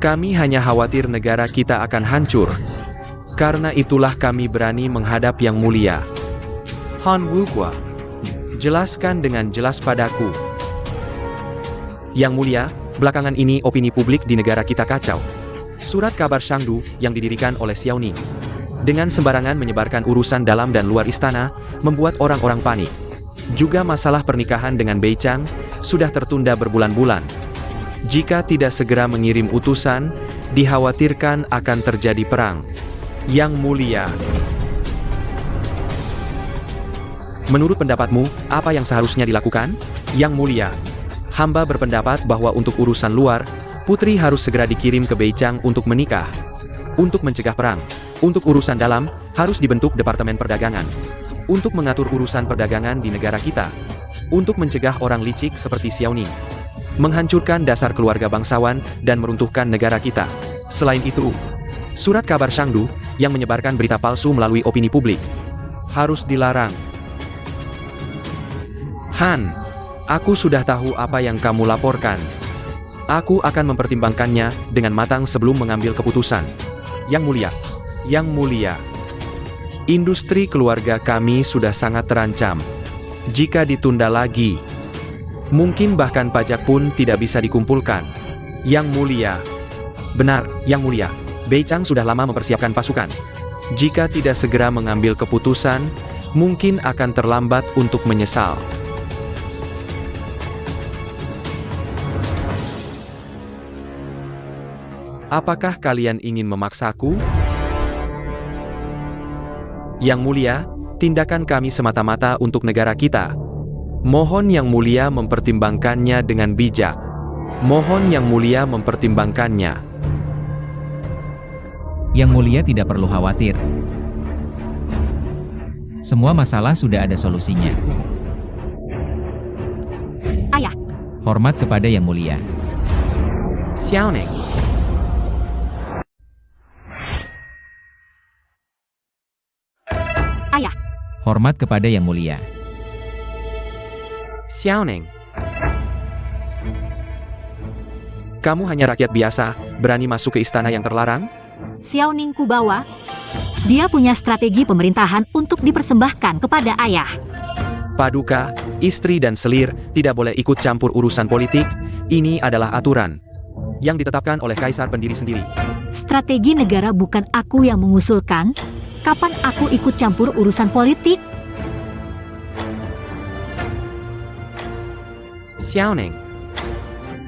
Kami hanya khawatir negara kita akan hancur. Karena itulah kami berani menghadap Yang Mulia. Han Wukwa, jelaskan dengan jelas padaku. Yang Mulia, belakangan ini opini publik di negara kita kacau. Surat kabar Shangdu yang didirikan oleh Xiao Ning dengan sembarangan menyebarkan urusan dalam dan luar istana, membuat orang-orang panik. Juga masalah pernikahan dengan Bei Chang sudah tertunda berbulan-bulan. Jika tidak segera mengirim utusan, dikhawatirkan akan terjadi perang. Yang Mulia, menurut pendapatmu, apa yang seharusnya dilakukan? Yang Mulia, hamba berpendapat bahwa untuk urusan luar, putri harus segera dikirim ke Bei Chang untuk menikah. Untuk mencegah perang. Untuk urusan dalam, harus dibentuk Departemen Perdagangan. Untuk mengatur urusan perdagangan di negara kita. Untuk mencegah orang licik seperti Xiao Ning. Menghancurkan dasar keluarga bangsawan dan meruntuhkan negara kita. Selain itu, surat kabar Shangdu yang menyebarkan berita palsu melalui opini publik harus dilarang. Han, aku sudah tahu apa yang kamu laporkan. Aku akan mempertimbangkannya dengan matang sebelum mengambil keputusan. Yang Mulia, Yang Mulia, industri keluarga kami sudah sangat terancam. Jika ditunda lagi, mungkin bahkan pajak pun tidak bisa dikumpulkan. Yang Mulia, benar, Yang Mulia, Bei Chang sudah lama mempersiapkan pasukan. Jika tidak segera mengambil keputusan, mungkin akan terlambat untuk menyesal. Apakah kalian ingin memaksaku? Yang Mulia, tindakan kami semata-mata untuk negara kita. Mohon Yang Mulia mempertimbangkannya dengan bijak. Mohon Yang Mulia mempertimbangkannya. Yang Mulia tidak perlu khawatir. Semua masalah sudah ada solusinya. Ayah, Hormat kepada Yang Mulia. Xiao Ning. Hormat kepada Yang Mulia. Xiaoning. Kamu hanya rakyat biasa, berani masuk ke istana yang terlarang? Xiaoning Kubawa, dia punya strategi pemerintahan untuk dipersembahkan kepada ayah. Paduka, istri dan selir tidak boleh ikut campur urusan politik. Ini adalah aturan yang ditetapkan oleh kaisar pendiri sendiri. Strategi negara bukan aku yang mengusulkan. Kapan aku ikut campur urusan politik? Xiaoning.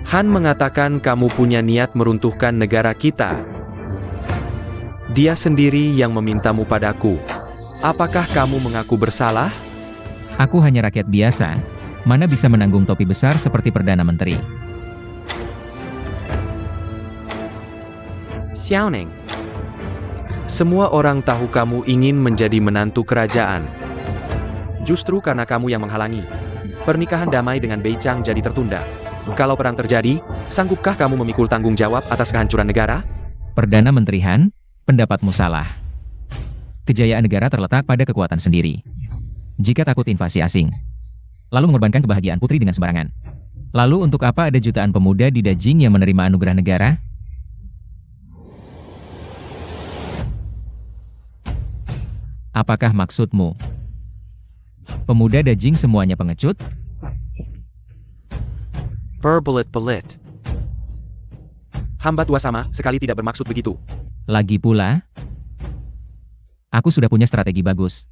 Han mengatakan kamu punya niat meruntuhkan negara kita. Dia sendiri yang memintamu padaku. Apakah kamu mengaku bersalah? Aku hanya rakyat biasa, mana bisa menanggung topi besar seperti Perdana Menteri. Xiaoning. Semua orang tahu kamu ingin menjadi menantu kerajaan. Justru karena kamu yang menghalangi. Pernikahan damai dengan Bei Chang jadi tertunda. Kalau perang terjadi, sanggupkah kamu memikul tanggung jawab atas kehancuran negara? Perdana Menteri Han, pendapatmu salah. Kejayaan negara terletak pada kekuatan sendiri. Jika takut invasi asing, lalu mengorbankan kebahagiaan putri dengan sembarangan. Lalu untuk apa ada jutaan pemuda di Dajing yang menerima anugerah negara? Apakah maksudmu? Pemuda Dajing semuanya pengecut? Berbelit-belit. Hamba tua sama sekali tidak bermaksud begitu. Lagi pula, aku sudah punya strategi bagus.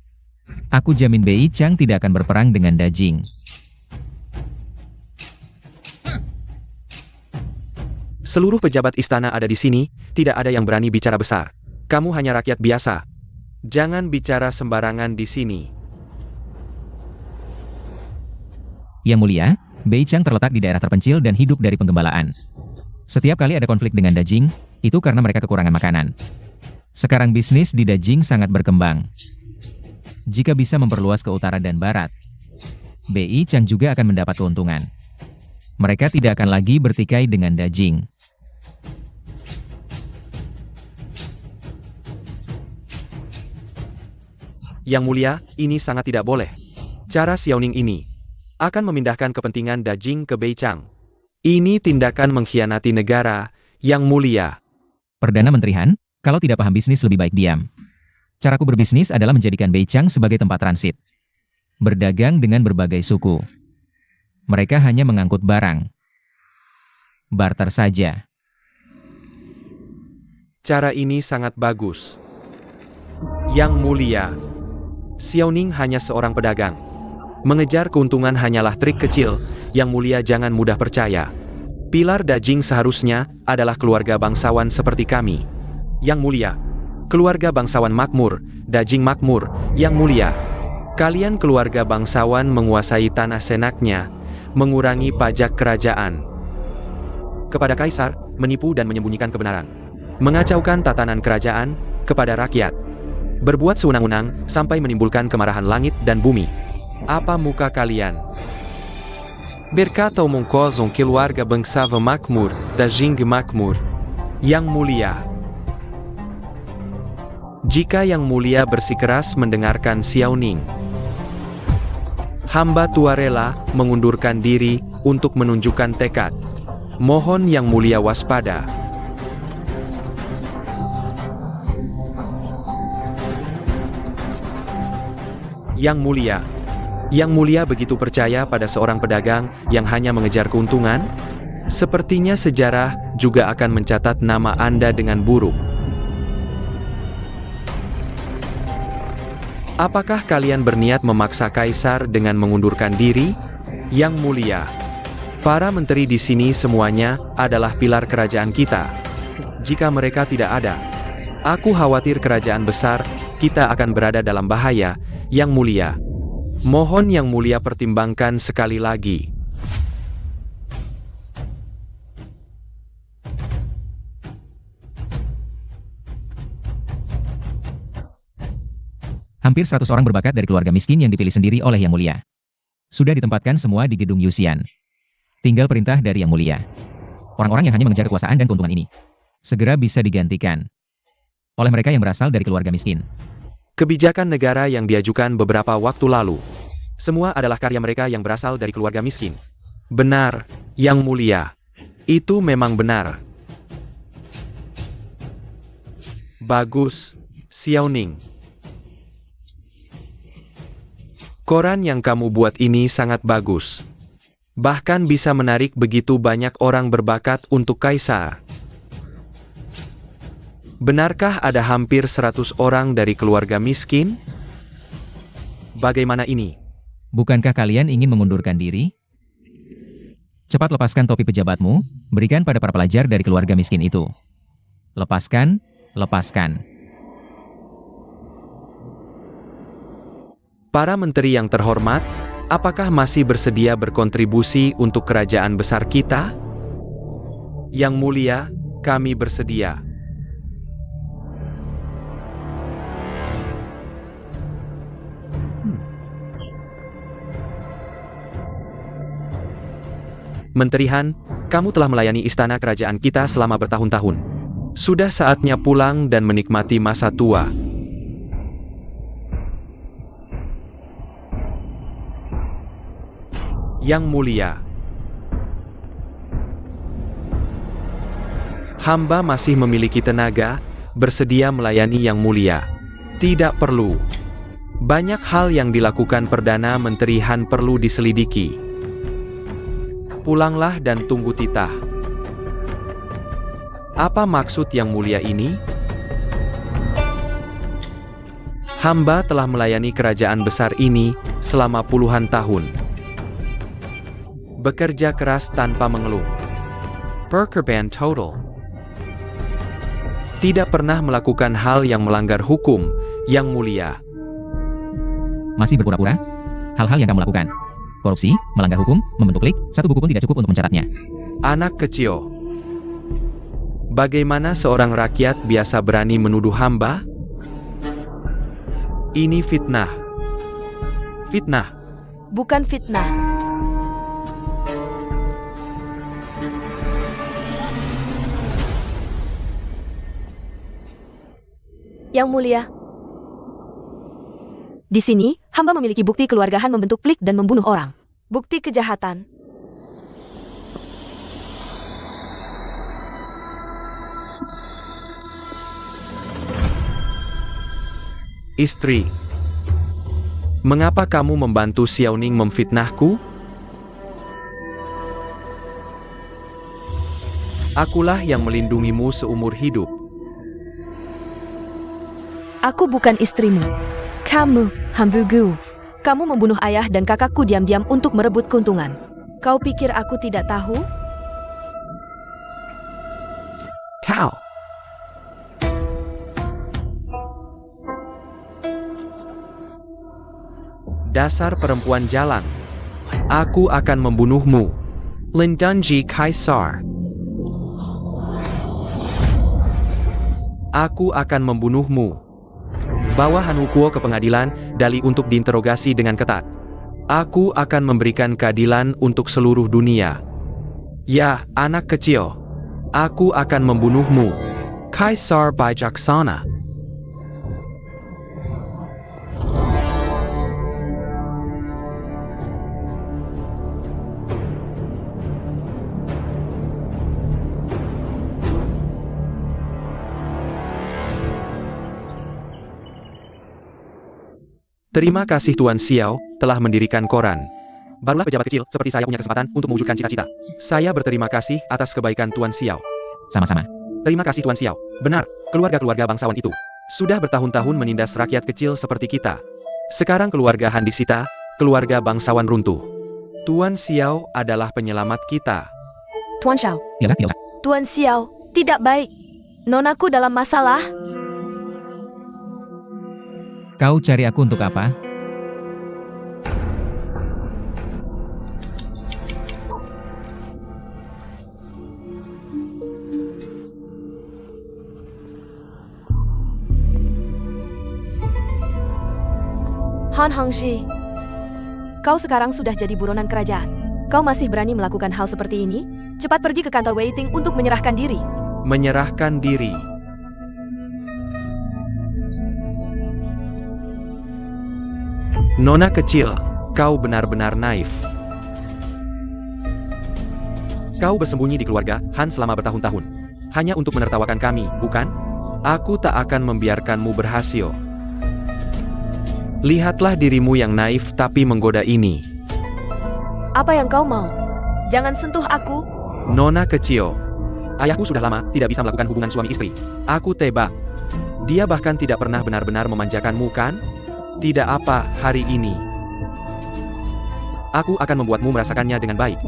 Aku jamin Bei Chang tidak akan berperang dengan Dajing. Seluruh pejabat istana ada di sini, tidak ada yang berani bicara besar. Kamu hanya rakyat biasa. Jangan bicara sembarangan di sini. Yang Mulia, Bei Chang terletak di daerah terpencil dan hidup dari penggembalaan. Setiap kali ada konflik dengan Dajing, itu karena mereka kekurangan makanan. Sekarang bisnis di Dajing sangat berkembang. Jika bisa memperluas ke utara dan barat, Bei Chang juga akan mendapat keuntungan. Mereka tidak akan lagi bertikai dengan Dajing. Yang Mulia, ini sangat tidak boleh. Cara Xiaoning ini akan memindahkan kepentingan Dajing ke Bei Chang. Ini tindakan mengkhianati negara, Yang Mulia. Perdana Menteri Han, kalau tidak paham bisnis lebih baik diam. Caraku berbisnis adalah menjadikan Bei Chang sebagai tempat transit. Berdagang dengan berbagai suku. Mereka hanya mengangkut barang. Barter saja. Cara ini sangat bagus. Yang Mulia, Xiaoning hanya seorang pedagang. Mengejar keuntungan hanyalah trik kecil, Yang Mulia jangan mudah percaya. Pilar Dajing seharusnya adalah keluarga bangsawan seperti kami. Yang Mulia, keluarga bangsawan makmur, Dajing makmur, Yang Mulia. Kalian keluarga bangsawan menguasai tanah senaknya, mengurangi pajak kerajaan. Kepada kaisar, menipu dan menyembunyikan kebenaran. Mengacaukan tatanan kerajaan, kepada rakyat. Berbuat sewenang-wenang, sampai menimbulkan kemarahan langit dan bumi. Apa muka kalian? Berkata mengkozong keluarga bangsawan makmur, Dajing makmur. Yang Mulia. Jika Yang Mulia bersikeras mendengarkan Xiaoning, hamba tua rela mengundurkan diri untuk menunjukkan tekad. Mohon Yang Mulia waspada. Yang Mulia. Yang Mulia begitu percaya pada seorang pedagang yang hanya mengejar keuntungan? Sepertinya sejarah juga akan mencatat nama Anda dengan buruk. Apakah kalian berniat memaksa kaisar dengan mengundurkan diri? Yang Mulia, para menteri di sini semuanya adalah pilar kerajaan kita. Jika mereka tidak ada, aku khawatir kerajaan besar kita akan berada dalam bahaya. Yang Mulia, mohon Yang Mulia pertimbangkan sekali lagi. Hampir 100 orang berbakat dari keluarga miskin yang dipilih sendiri oleh Yang Mulia. Sudah ditempatkan semua di gedung Yuxian. Tinggal perintah dari Yang Mulia. Orang-orang yang hanya mengejar kekuasaan dan keuntungan ini segera bisa digantikan oleh mereka yang berasal dari keluarga miskin. Kebijakan negara yang diajukan beberapa waktu lalu. Semua adalah karya mereka yang berasal dari keluarga miskin. Benar, Yang Mulia. Itu memang benar. Bagus, Xiao Ning. Koran yang kamu buat ini sangat bagus. Bahkan bisa menarik begitu banyak orang berbakat untuk kaisar. Benarkah ada hampir 100 orang dari keluarga miskin? Bagaimana ini? Bukankah kalian ingin mengundurkan diri? Cepat lepaskan topi pejabatmu, berikan pada para pelajar dari keluarga miskin itu. Lepaskan, lepaskan. Para menteri yang terhormat, apakah masih bersedia berkontribusi untuk kerajaan besar kita? Yang Mulia, kami bersedia. Menteri Han, kamu telah melayani istana kerajaan kita selama bertahun-tahun. Sudah saatnya pulang dan menikmati masa tua. Yang Mulia, hamba masih memiliki tenaga, bersedia melayani Yang Mulia. Tidak perlu. Banyak hal yang dilakukan Perdana Menteri Han perlu diselidiki. Pulanglah dan tunggu titah. Apa maksud Yang Mulia ini? Hamba telah melayani kerajaan besar ini selama puluhan tahun. Bekerja keras tanpa mengeluh. Pekerjaan total. Tidak pernah melakukan hal yang melanggar hukum, Yang Mulia. Masih berpura-pura? Hal-hal yang kamu lakukan. Korupsi, melanggar hukum, membentuk klik, satu buku pun tidak cukup untuk mencatatnya. Anak kecil. Bagaimana seorang rakyat biasa berani menuduh hamba? Ini fitnah. Fitnah. Bukan fitnah. Yang Mulia. Di sini, hamba memiliki bukti keluarga Han membentuk klik dan membunuh orang. Bukti kejahatan. Istri. Mengapa kamu membantu Xiao Ning memfitnahku? Akulah yang melindungimu seumur hidup. Aku bukan istrimu. Kamu, Hambugu. Kamu membunuh ayah dan kakakku diam-diam untuk merebut keuntungan. Kau pikir aku tidak tahu? Kau. Dasar perempuan jalan. Aku akan membunuhmu. Lindunji Kaisar. Aku akan membunuhmu. Bawa Han Wukuo ke pengadilan, Dali untuk diinterogasi dengan ketat. Aku akan memberikan keadilan untuk seluruh dunia. Ya, anak kecil. Aku akan membunuhmu. Kaisar bijaksana. Terima kasih Tuan Xiao, telah mendirikan koran. Barulah pejabat kecil seperti saya punya kesempatan untuk mewujudkan cita-cita. Saya berterima kasih atas kebaikan Tuan Xiao. Sama-sama. Terima kasih Tuan Xiao. Benar, keluarga-keluarga bangsawan itu sudah bertahun-tahun menindas rakyat kecil seperti kita. Sekarang keluarga Han disita, keluarga bangsawan runtuh. Tuan Xiao adalah penyelamat kita. Tuan Xiao. Tidak usah. Tuan Xiao, tidak baik. Nonaku dalam masalah. Kau cari aku untuk apa? Han Hongxi, kau sekarang sudah jadi buronan kerajaan. Kau masih berani melakukan hal seperti ini? Cepat pergi ke kantor Waiting untuk menyerahkan diri. Menyerahkan diri. Nona kecil, kau benar-benar naif. Kau bersembunyi di keluarga Han selama bertahun-tahun. Hanya untuk menertawakan kami, bukan? Aku tak akan membiarkanmu berhasil. Lihatlah dirimu yang naif tapi menggoda ini. Apa yang kau mau? Jangan sentuh aku. Nona kecil, ayahku sudah lama tidak bisa melakukan hubungan suami istri. Aku tebak. Dia bahkan tidak pernah benar-benar memanjakanmu, kan? Tidak apa hari ini. Aku akan membuatmu merasakannya dengan baik.